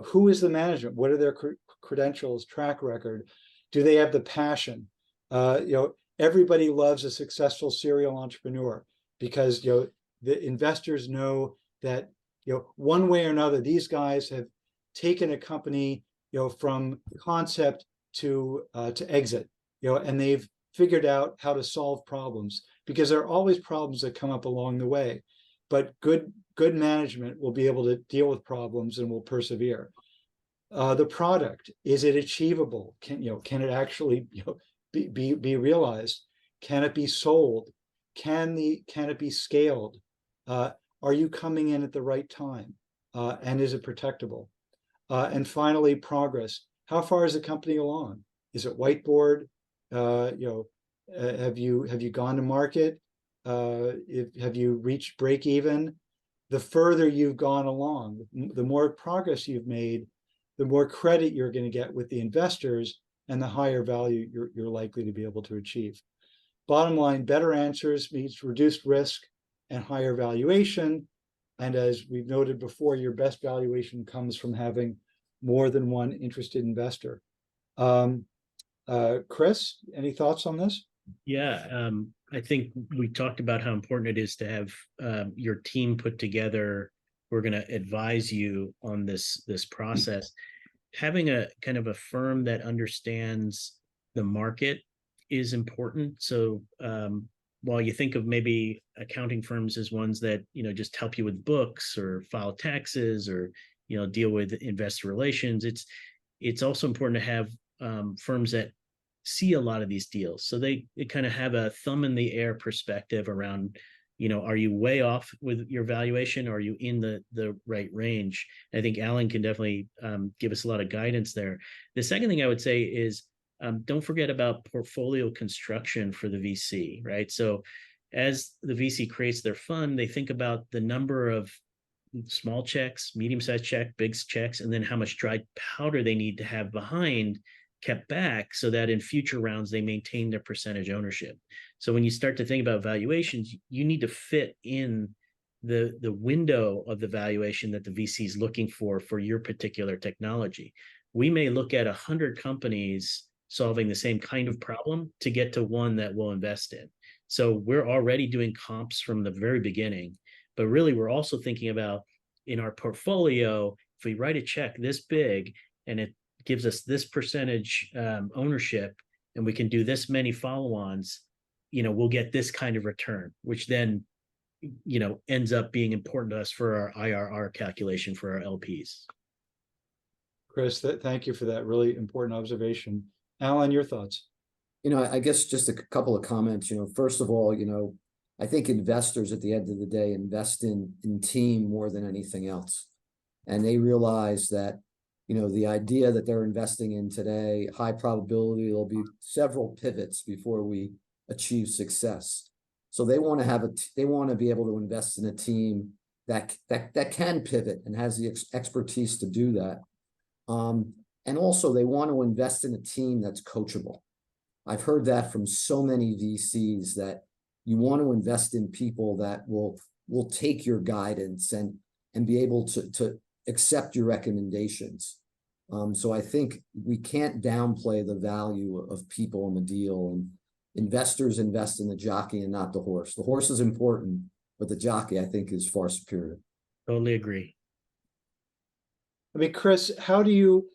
Who is the management? What are their credentials, track record? Do they have the passion? Everybody loves a successful serial entrepreneur because the investors know that one way or another these guys have taken a company from concept to exit, and they've figured out how to solve problems, because there are always problems that come up along the way, but good management will be able to deal with problems and will persevere. The product, is it achievable? Can it actually be realized? Can it be sold? Can it be scaled? Are you coming in at the right time? And is it protectable? And finally, progress. How far is the company along? Is it whiteboard? Have you gone to market? Have you reached break even? The further you've gone along, the more progress you've made, the more credit you're going to get with the investors, and the higher value you're likely to be able to achieve. Bottom line, better answers means reduced risk and higher valuation. And as we've noted before, your best valuation comes from having more than one interested investor. Chris, any thoughts on this? Yeah, I think we talked about how important it is to have your team put together. We're going to advise you on this process. Having a kind of a firm that understands the market is important. So while you think of maybe accounting firms as ones that just help you with books or file taxes or deal with investor relations, it's also important to have firms that see a lot of these deals, so they kind of have a thumb in the air perspective around, are you way off with your valuation, or are you in the right range? And I think Alan can definitely give us a lot of guidance there. The second thing I would say is don't forget about portfolio construction for the VC, right? So as the VC creates their fund, they think about the number of small checks, medium-sized check, big checks, and then how much dry powder they need to have behind, kept back, so that in future rounds they maintain their percentage ownership. So when you start to think about valuations, you need to fit in the window of the valuation that the VC is looking for your particular technology. We may look at 100 companies solving the same kind of problem to get to one that we'll invest in. So we're already doing comps from the very beginning, but really we're also thinking about, in our portfolio, if we write a check this big and it gives us this percentage ownership, and we can do this many follow-ons, we'll get this kind of return, which then, ends up being important to us for our IRR calculation for our LPs. Chris, thank you for that really important observation. Alan, your thoughts? I guess just a couple of comments. First of all, I think investors at the end of the day invest in team more than anything else. And they realize that the idea that they're investing in today, high probability there'll be several pivots before we achieve success. So they want to they want to be able to invest in a team that can pivot and has the expertise to do that. And also they want to invest in a team that's coachable. I've heard that from so many VCs, that you want to invest in people that will take your guidance and be able to accept your recommendations. So I think we can't downplay the value of people in the deal, and investors invest in the jockey and not the horse. The horse is important, but the jockey, I think, is far superior. Totally agree. I mean, Chris, how do you,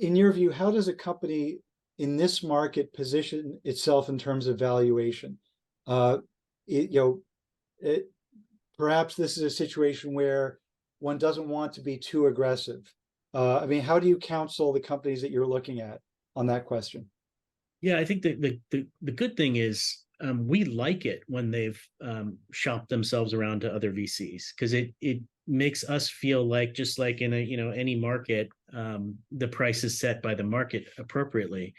in your view, how does a company in this market position itself in terms of valuation? Perhaps this is a situation where one doesn't want to be too aggressive. I mean, how do you counsel the companies that you're looking at on that question? Yeah, I think the good thing is we like it when they've shopped themselves around to other VCs, because it makes us feel like, just like in any market, the price is set by the market appropriately.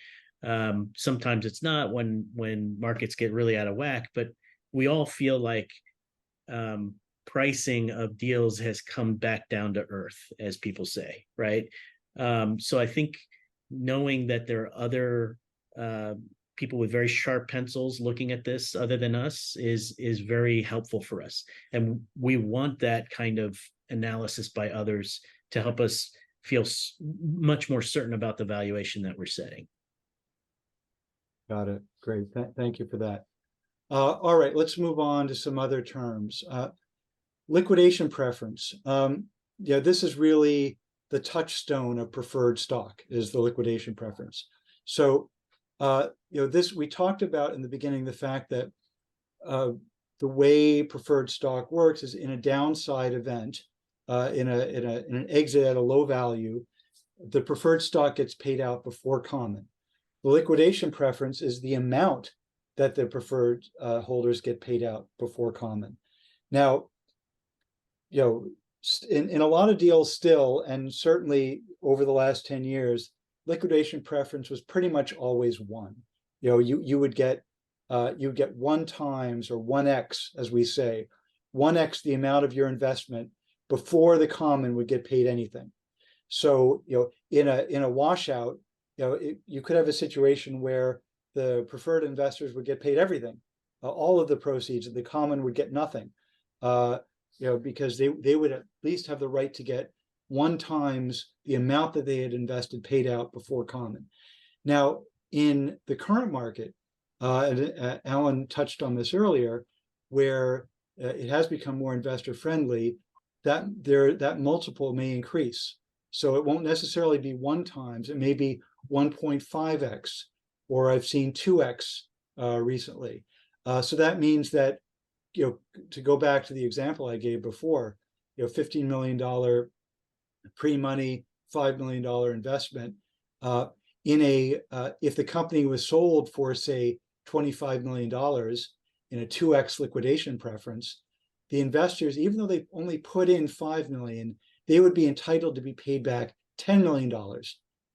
Sometimes it's not, when markets get really out of whack, but we all feel like pricing of deals has come back down to earth, as people say, right? So I think knowing that there are other people with very sharp pencils looking at this other than us is very helpful for us, and we want that kind of analysis by others to help us feel much more certain about the valuation that we're setting. Got it. Great. Thank you for that. All right, let's move on to some other terms. Liquidation preference. This is really the touchstone of preferred stock, is the liquidation preference. So, this, we talked about in the beginning, the fact that the way preferred stock works is in a downside event, in an exit at a low value, the preferred stock gets paid out before common. The liquidation preference is the amount that the preferred holders get paid out before common. Now, in a lot of deals still, and certainly over the last 10 years, liquidation preference was pretty much always 1. You would get 1 times, or 1x, as we say, 1x the amount of your investment before the common would get paid anything. So, in a washout, you could have a situation where the preferred investors would get paid everything, all of the proceeds, and the common would get nothing, because they would at least have the right to get 1 times the amount that they had invested paid out before common. Now, in the current market, Alan touched on this earlier, where it has become more investor friendly, that multiple may increase. So it won't necessarily be 1 times, it may be 1.5x, or I've seen 2x recently. So that means that, to go back to the example I gave before, $15 million pre-money, $5 million investment, if the company was sold for, say, $25 million in a 2x liquidation preference, the investors, even though they only put in $5 million, they would be entitled to be paid back $10 million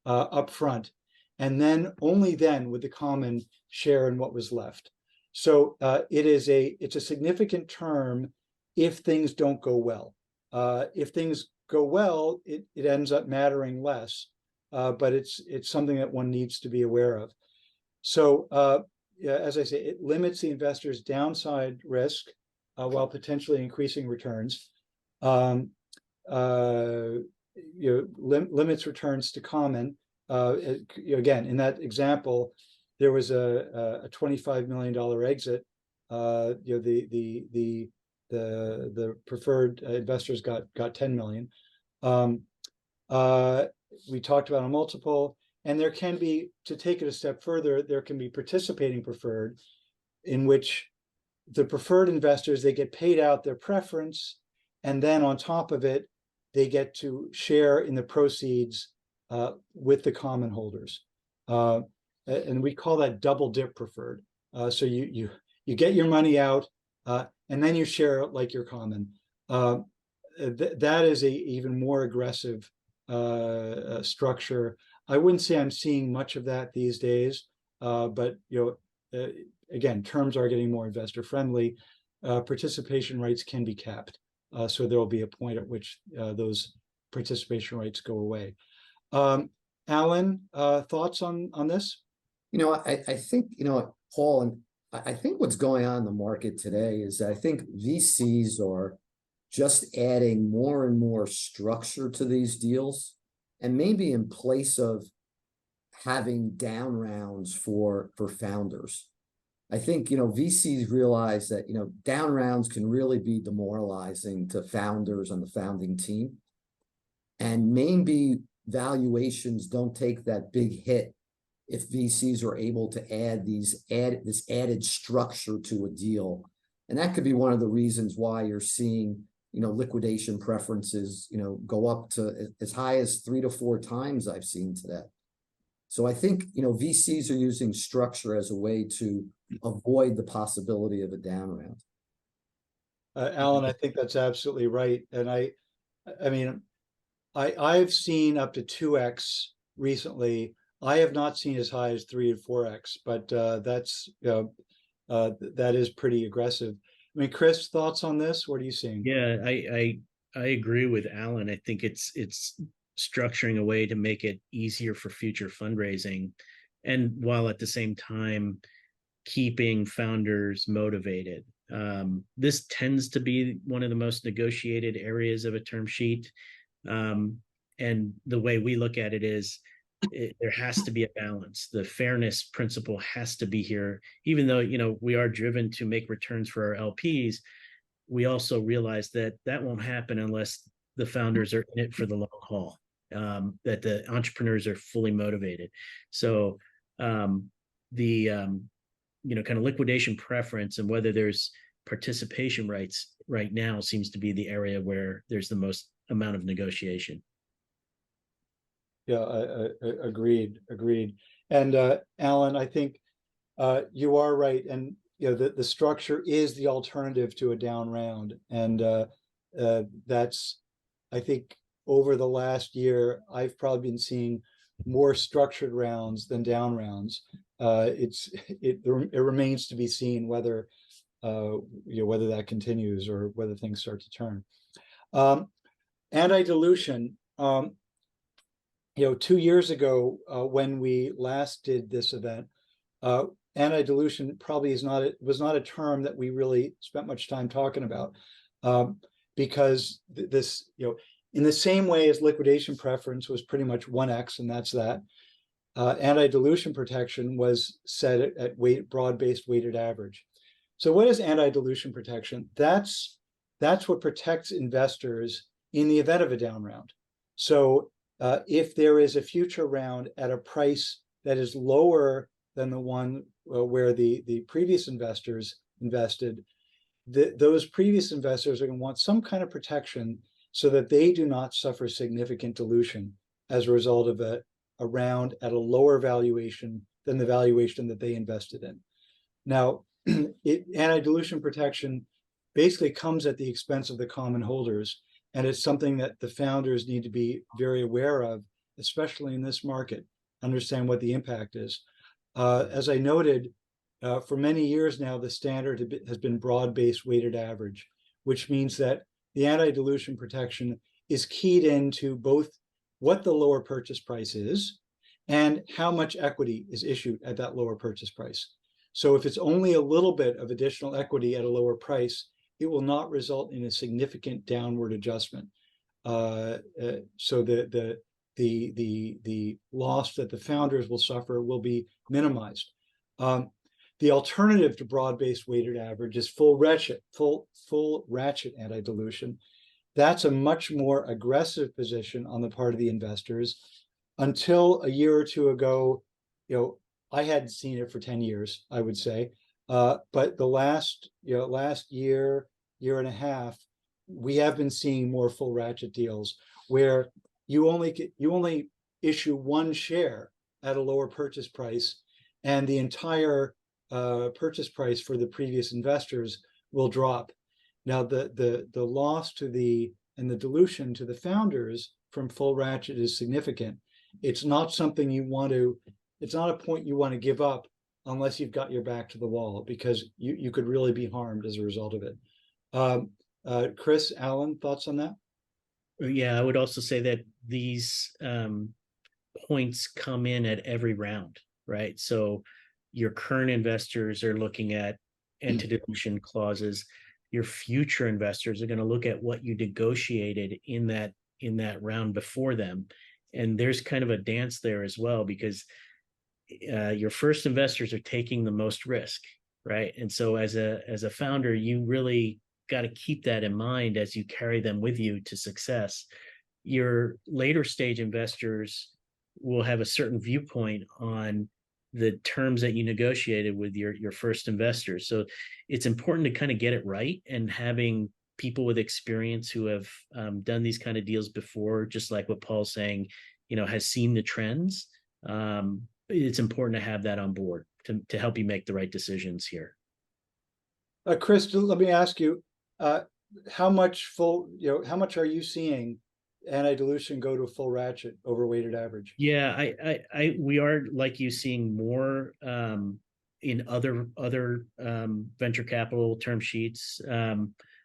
up front, and then only then would the common share in what was left. So it's a significant term if things don't go well. If things go well, it ends up mattering less, but it's something that one needs to be aware of. So as I say, it limits the investor's downside risk while potentially increasing returns. Limits returns to common. Again, in that example, there was a $25 million exit. The preferred investors got 10 million. We talked about a multiple, and there can be, to take it a step further, there can be participating preferred, in which the preferred investors, they get paid out their preference, and then on top of it, they get to share in the proceeds with the common holders. And we call that double dip preferred. So you get your money out, and then you share it like your common. That is a even more aggressive structure. I wouldn't say I'm seeing much of that these days, but again, terms are getting more investor friendly. Participation rights can be capped, so there will be a point at which those participation rights go away. Alan, thoughts on this? I think, Paul, and I think what's going on in the market today is that I think VCs are just adding more and more structure to these deals, and maybe in place of having down rounds for founders. I think, VCs realize that, down rounds can really be demoralizing to founders and the founding team. And maybe valuations don't take that big hit if VCs are able to add this added structure to a deal. And that could be one of the reasons why you're seeing, liquidation preferences, go up to as high as 3 to 4 times I've seen today. So I think, VCs are using structure as a way to avoid the possibility of a down round. Alan, I think that's absolutely right. And I mean, I've seen up to 2x recently. I have not seen as high as 3 and 4x, but that is pretty aggressive. I mean, Chris, thoughts on this? What are you seeing? Yeah, I agree with Alan. I think it's structuring a way to make it easier for future fundraising, and while at the same time keeping founders motivated. This tends to be one of the most negotiated areas of a term sheet. And the way we look at it is there has to be a balance. The fairness principle has to be here, even though, we are driven to make returns for our LPs. We also realize that won't happen unless the founders are in it for the long haul, that the entrepreneurs are fully motivated. So the kind of liquidation preference and whether there's participation rights right now seems to be the area where there's the most amount of negotiation. Yeah, agreed. And Alan, I think you are right. And the structure is the alternative to a down round. And that's, I think, over the last year, I've probably been seeing more structured rounds than down rounds. It remains to be seen whether whether that continues or whether things start to turn. Anti-dilution. 2 years ago, when we last did this event, anti-dilution probably was not a term that we really spent much time talking about, because this, in the same way as liquidation preference was pretty much 1x, and that's that. Anti-dilution protection was set at broad-based weighted average. So what is anti-dilution protection? That's what protects investors in the event of a down round. So if there is a future round at a price that is lower than the one where the previous investors invested, those previous investors are going to want some kind of protection so that they do not suffer significant dilution as a result of a round at a lower valuation than the valuation that they invested in. Now, anti-dilution protection basically comes at the expense of the common holders, and it's something that the founders need to be very aware of, especially in this market, understand what the impact is. As I noted, for many years now, the standard has been broad-based weighted average, which means that the anti-dilution protection is keyed into both what the lower purchase price is and how much equity is issued at that lower purchase price. So if it's only a little bit of additional equity at a lower price, it will not result in a significant downward adjustment. So the loss that the founders will suffer will be minimized. The alternative to broad-based weighted average is full ratchet anti-dilution. That's a much more aggressive position on the part of the investors. Until a year or two ago, I hadn't seen it for 10 years, I would say. But the last year and a half, we have been seeing more full ratchet deals where you only issue one share at a lower purchase price, and the entire purchase price for the previous investors will drop. Now, the loss and the dilution to the founders from full ratchet is significant, it's not something you want to, it's not a point you want to give up unless you've got your back to the wall, because you could really be harmed as a result of it. Chris, Alan, thoughts on that? Yeah, I would also say that these points come in at every round, right? So your current investors are looking at anti-dilution clauses. Your future investors are going to look at what you negotiated in that round before them. And there's kind of a dance there as well, because your first investors are taking the most risk, right? And so as a founder, you really got to keep that in mind as you carry them with you to success. Your later stage investors will have a certain viewpoint on the terms that you negotiated with your first investors. So it's important to kind of get it right, and having people with experience who have done these kind of deals before, just like what Paul's saying, has seen the trends. It's important to have that on board to help you make the right decisions here. Chris, let me ask you, how much are you seeing anti-dilution go to full ratchet over weighted average? Yeah, we are, like you, seeing more in other venture capital term sheets.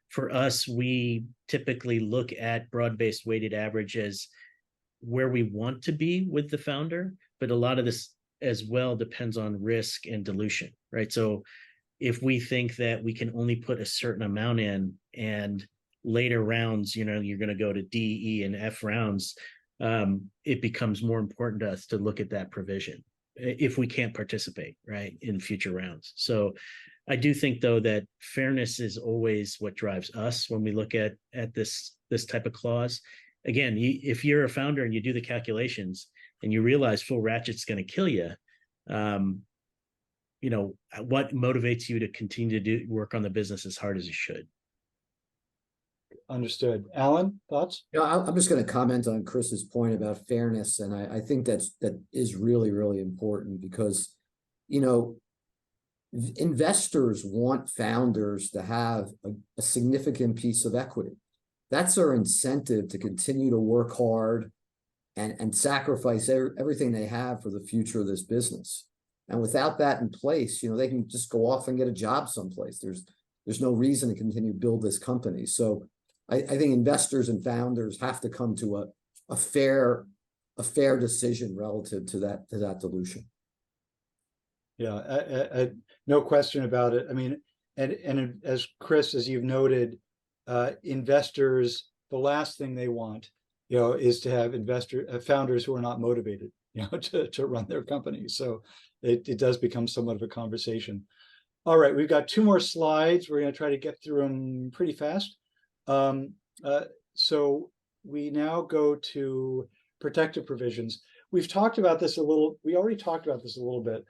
For us, we typically look at broad-based weighted average as where we want to be with the founder, but a lot of this as well depends on risk and dilution, right? So if we think that we can only put a certain amount in, and later rounds, you're going to go to D, E, and F rounds, it becomes more important to us to look at that provision if we can't participate, right, in future rounds. So I do think, though, that fairness is always what drives us when we look at this type of clause. Again, if you're a founder and you do the calculations and you realize full ratchet's going to kill you, what motivates you to continue to work on the business as hard as you should? Understood. Alan, thoughts? Yeah, I'm just going to comment on Chris's point about fairness, and I think that is really, really important, because investors want founders to have a significant piece of equity. That's their incentive to continue to work hard and sacrifice everything they have for the future of this business. And without that in place, they can just go off and get a job someplace. There's no reason to continue to build this company. So I think investors and founders have to come to a fair decision relative to that dilution. Yeah, no question about it. I mean, and as Chris, as you've noted, investors, the last thing they want, is to have founders who are not motivated, to run their company. So it does become somewhat of a conversation. All right, we've got 2 more slides. We're going to try to get through them pretty fast. So we now go to protective provisions. We've talked about this a little. We already talked about this a little bit.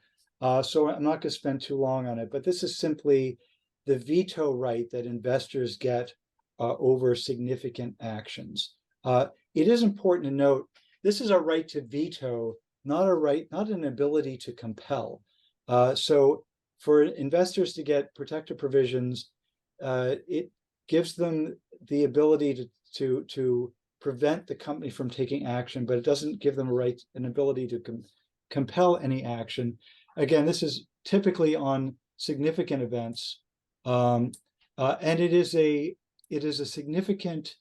So I'm not going to spend too long on it, but this is simply the veto right that investors get over significant actions. It is important to note, this is a right to veto, not an ability to compel. So for investors to get protective provisions, it gives them the ability to prevent the company from taking action, but it doesn't give them an ability to compel any action. Again, this is typically on significant events, and it is a significant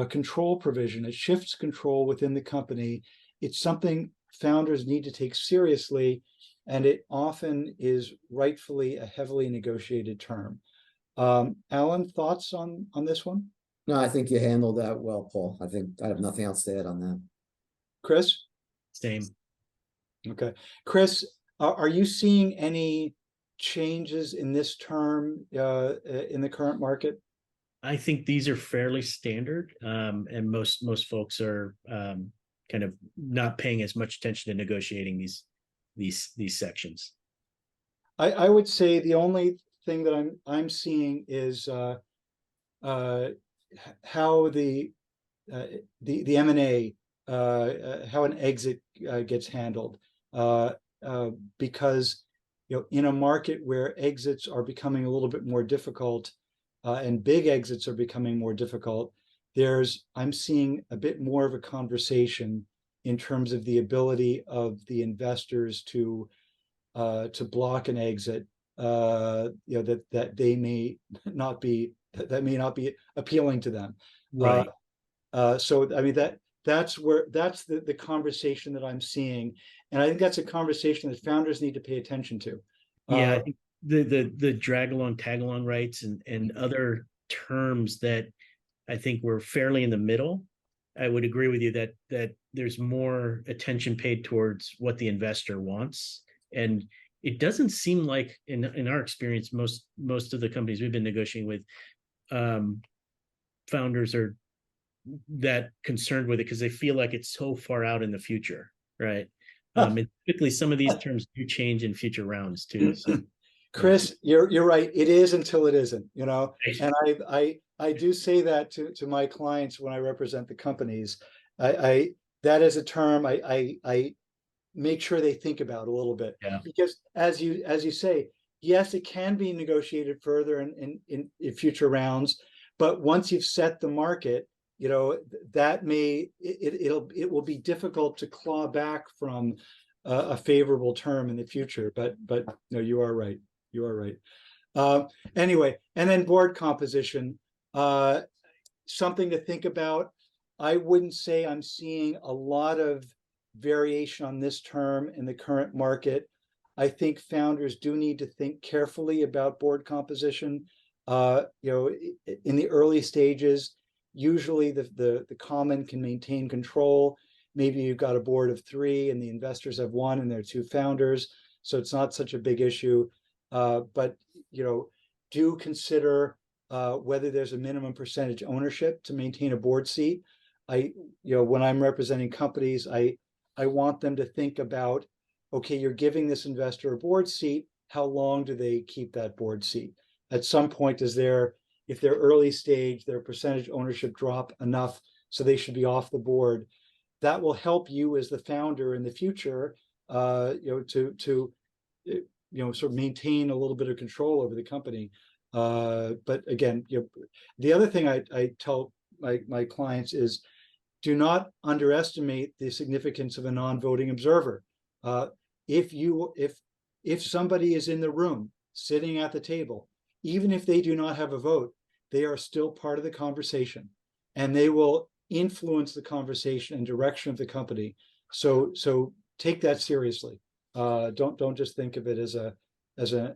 control provision. It shifts control within the company. It's something founders need to take seriously, and it often is rightfully a heavily negotiated term. Alan, thoughts on this one? No, I think you handled that well, Paul. I think I have nothing else to add on that. Chris? Same. Okay. Chris, are you seeing any changes in this term in the current market? I think these are fairly standard, and most folks are kind of not paying as much attention to negotiating these sections. I would say the only thing that I'm seeing is how the M&A, how an exit gets handled, because in a market where exits are becoming a little bit more difficult, and big exits are becoming more difficult, I'm seeing a bit more of a conversation in terms of the ability of the investors to block an exit, that they may not be, that may not be appealing to them. Right. So I mean, that's the conversation that I'm seeing, and I think that's a conversation that founders need to pay attention to. Yeah, I think the drag along, tag along rights and other terms that I think we're fairly in the middle. I would agree with you that there's more attention paid towards what the investor wants. And it doesn't seem like in our experience, most of the companies we've been negotiating with, founders are that concerned with it because they feel like it's so far out in the future, right? And typically some of these terms do change in future rounds too. So Chris, you're right. It is until it isn't, you know. Right. And I do say that to my clients when I represent the companies. I that is a term I make sure they think about a little bit. Yeah. Because as you say, yes, it can be negotiated further in future rounds, but once you've set the market, you know, that it will be difficult to claw back from a favorable term in the future. But no, you are right. You are right. Anyway, and then board composition, something to think about. I wouldn't say I'm seeing a lot of variation on this term in the current market. I think founders do need to think carefully about board composition. You know, in the early stages, usually the common can maintain control. Maybe you've got a board of 3 and the investors have 1 and they're 2 founders, so it's not such a big issue. But you know, do consider whether there's a minimum percentage ownership to maintain a board seat. When I'm representing companies, I want them to think about, okay, you're giving this investor a board seat. How long do they keep that board seat? At some point, if they're early stage, their percentage ownership drop enough so they should be off the board. That will help you as the founder in the future, to sort of maintain a little bit of control over the company. But again, the other thing I tell my clients is, do not underestimate the significance of a non-voting observer. If somebody is in the room sitting at the table, even if they do not have a vote, they are still part of the conversation, and they will influence the conversation and direction of the company. So take that seriously. Don't just think of it as a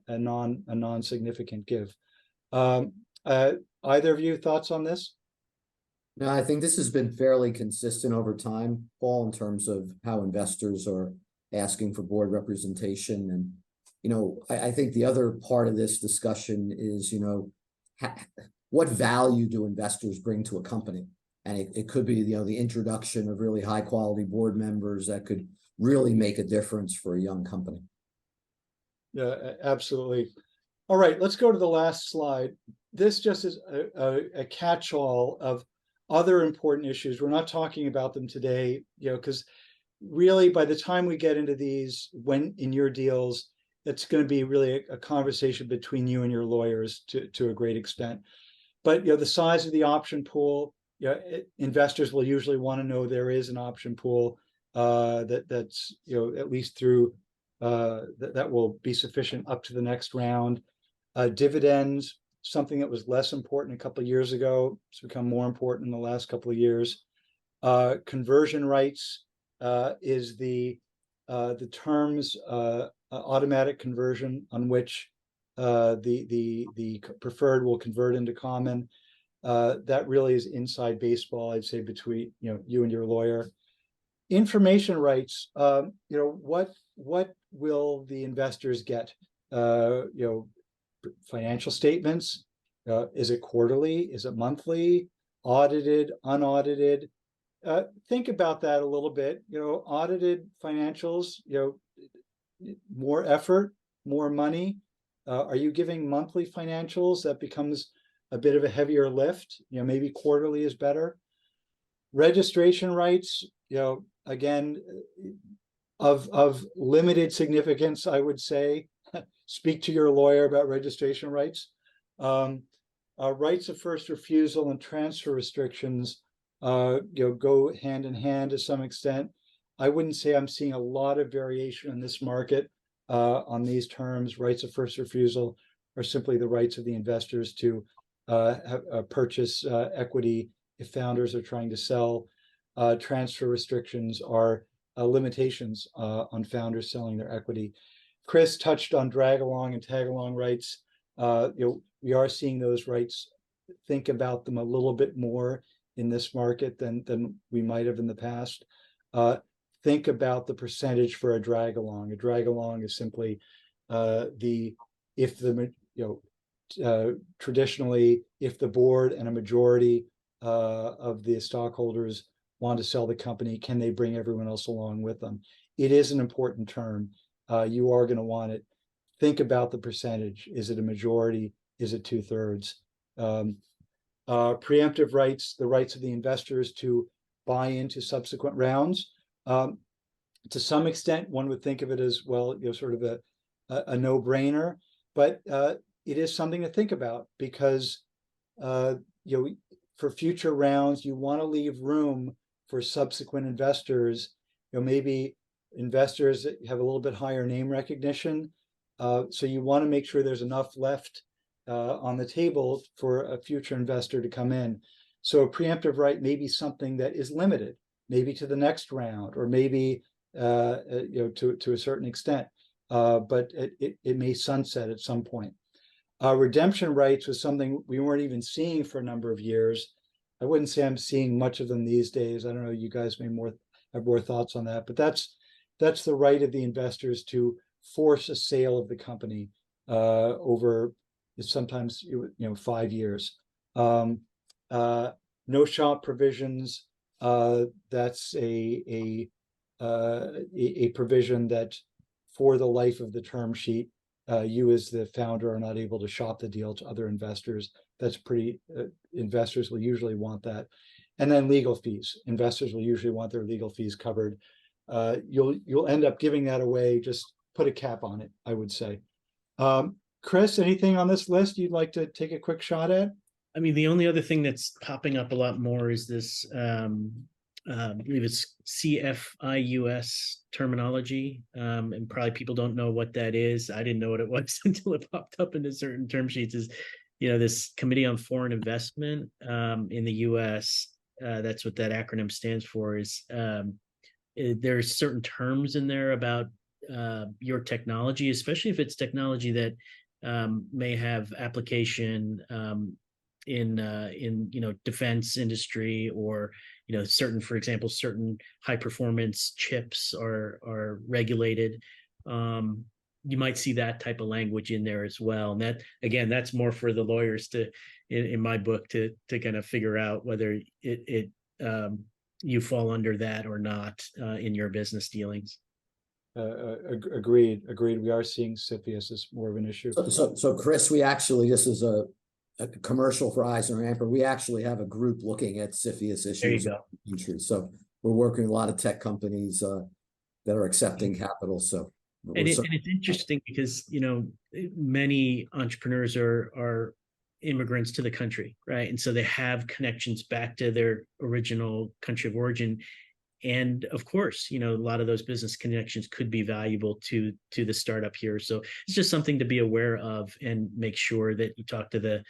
non-significant give. Either of you thoughts on this? No, I think this has been fairly consistent over time, Paul, in terms of how investors are asking for board representation. And, you know, I think the other part of this discussion is, you know, what value do investors bring to a company? And it could be, you know, the introduction of really high quality board members that could really make a difference for a young company. Yeah, absolutely. All right, let's go to the last slide. This just is a catch-all of other important issues. We're not talking about them today, you know, because really by the time we get into these, when in your deals, it's going to be really a conversation between you and your lawyers to a great extent. But you know, the size of the option pool, investors will usually want to know there is an option pool that's at least through that will be sufficient up to the next round. Dividends, something that was less important a couple of years ago, it's become more important in the last couple of years. Conversion rights is the terms automatic conversion on which the preferred will convert into common. That really is inside baseball, I'd say, between you and your lawyer. Information rights, what will the investors get? Financial statements, is it quarterly, is it monthly, audited, unaudited? Think about that a little bit. Audited financials, more effort, more money. Are you giving monthly financials? That becomes a bit of a heavier lift. Maybe quarterly is better. Registration rights, again, of limited significance, I would say. Speak to your lawyer about registration rights. rights of first refusal and transfer restrictions, go hand in hand to some extent. I wouldn't say I'm seeing a lot of variation in this market on these terms. Rights of first refusal are simply the rights of the investors to purchase equity if founders are trying to sell. Transfer restrictions are limitations on founders selling their equity. Chris touched on drag along and tag along rights. We are seeing those rights, think about them a little bit more in this market than we might have in the past. Think about the percentage for a drag along. A drag along is simply traditionally, if the board and a majority of the stockholders want to sell the company, can they bring everyone else along with them? It is an important term. You are going to want it. Think about the percentage. Is it a majority? Is it 2/3? Preemptive rights, the rights of the investors to buy into subsequent rounds. To some extent, one would think of it as, well, sort of a no-brainer, but it is something to think about because for future rounds, you want to leave room for subsequent investors. Maybe investors that have a little bit higher name recognition. So you want to make sure there's enough left on the table for a future investor to come in. So a preemptive right may be something that is limited, maybe to the next round, or maybe to a certain extent, but it may sunset at some point. Redemption rights was something we weren't even seeing for a number of years. I wouldn't say I'm seeing much of them these days. I don't know, you guys may have more thoughts on that, but that's the right of the investors to force a sale of the company over sometimes 5 years. No shop provisions. That's a provision that for the life of the term sheet, you as the founder are not able to shop the deal to other investors. That's pretty, investors will usually want that. And then legal fees. Investors will usually want their legal fees covered. You'll end up giving that away. Just put a cap on it, I would say. Chris, anything on this list you'd like to take a quick shot at? I mean, the only other thing that's popping up a lot more is this, I believe it's CFIUS terminology. And probably people don't know what that is. I didn't know what it was until it popped up into certain term sheets. Is, this Committee on Foreign Investment in the US, that's what that acronym stands for, is there's certain terms in there about your technology, especially if it's technology that may have application in defense industry, or certain, for example, certain high performance chips are regulated. You might see that type of language in there as well, and that, again, that's more for the lawyers to, in my book, to kind of figure out whether you fall under that or not in your business dealings. Agreed. We are seeing CFIUS as more of an issue. So Chris, this is a commercial for EisnerAmper. We actually have a group looking at CFIUS issues. There you go. So we're working with a lot of tech companies that are accepting capital. So and it's interesting because many entrepreneurs are immigrants to the country, right? And so they have connections back to their original country of origin. And of course, a lot of those business connections could be valuable to the startup here. So it's just something to be aware of, and make sure that you talk to the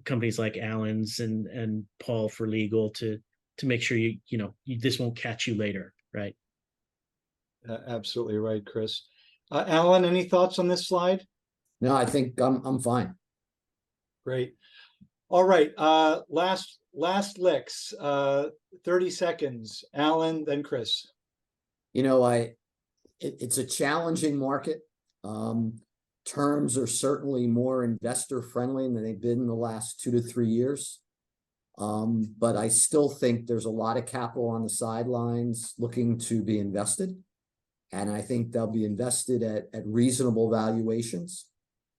companies like Allen's and Paul for legal to make sure this won't catch you later, right? Absolutely right, Chris. Alan, any thoughts on this slide? No, I think I'm fine. Great. All right. Last licks. 30 seconds. Alan, then Chris. It's a challenging market. Terms are certainly more investor friendly than they've been in the last 2 to 3 years. But I still think there's a lot of capital on the sidelines looking to be invested. And I think they'll be invested at reasonable valuations.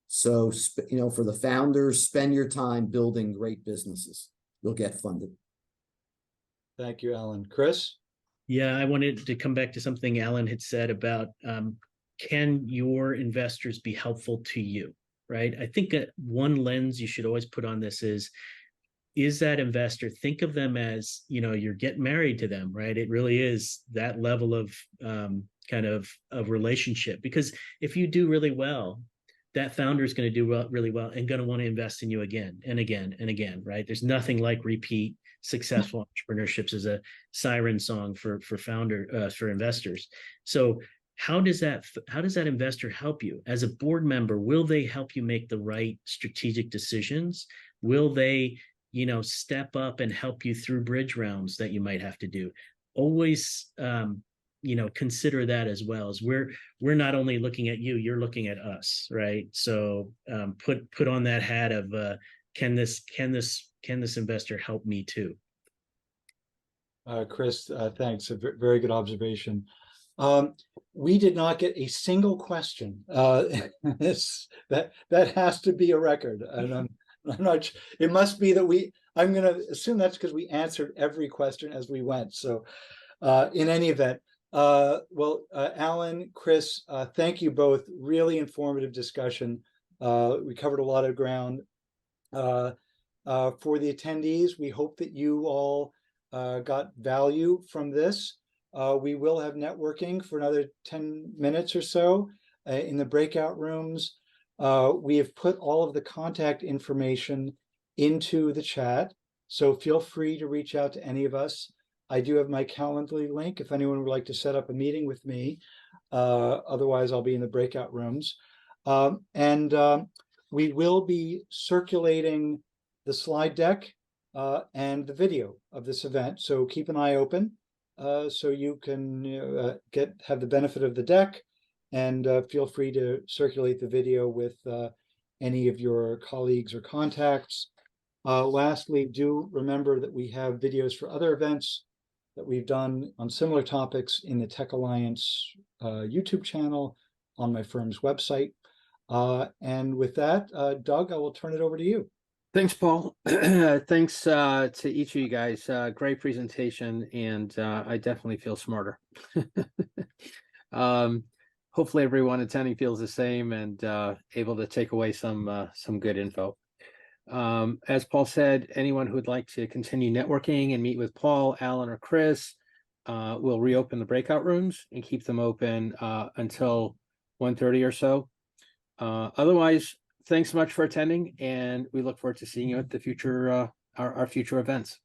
So, for the founders, spend your time building great businesses. You'll get funded. Thank you, Alan. Chris? Yeah, I wanted to come back to something Alan had said about, can your investors be helpful to you? right? I think that one lens you should always put on this is that investor, think of them as, you're getting married to them, right? It really is that level of kind of relationship, because if you do really well, that founder is going to do really well and going to want to invest in you again and again and again, right? There's nothing like repeat successful entrepreneurships as a siren song for investors. So how does that investor help you as a board member? Will they help you make the right strategic decisions? Will they step up and help you through bridge rounds that you might have to do? Always consider that, as well as we're not only looking at you, you're looking at us, right? So put on that hat of can this investor help me too? Chris, thanks. A very good observation. We did not get a single question. That has to be a record, and I'm not. It must be that I'm going to assume that's because we answered every question as we went. So, in any event, Alan, Chris, thank you both. Really informative discussion. We covered a lot of ground. For the attendees, we hope that you all got value from this. We will have networking for another 10 minutes or so in the breakout rooms. We have put all of the contact information into the chat, so feel free to reach out to any of us. I do have my Calendly link if anyone would like to set up a meeting with me. Otherwise, I'll be in the breakout rooms. We will be circulating the slide deck and the video of this event. So keep an eye open so you can have the benefit of the deck, and feel free to circulate the video with any of your colleagues or contacts. Lastly, do remember that we have videos for other events that we've done on similar topics in the Tech Alliance YouTube channel, on my firm's website. And with that, Doug, I will turn it over to you. Thanks, Paul. Thanks to each of you guys. Great presentation, and I definitely feel smarter. Hopefully everyone attending feels the same and able to take away some good info. As Paul said, anyone who would like to continue networking and meet with Paul, Alan, or Chris, we'll reopen the breakout rooms and keep them open until 1:30 or so. Otherwise, thanks so much for attending, and we look forward to seeing you at the future, our future events.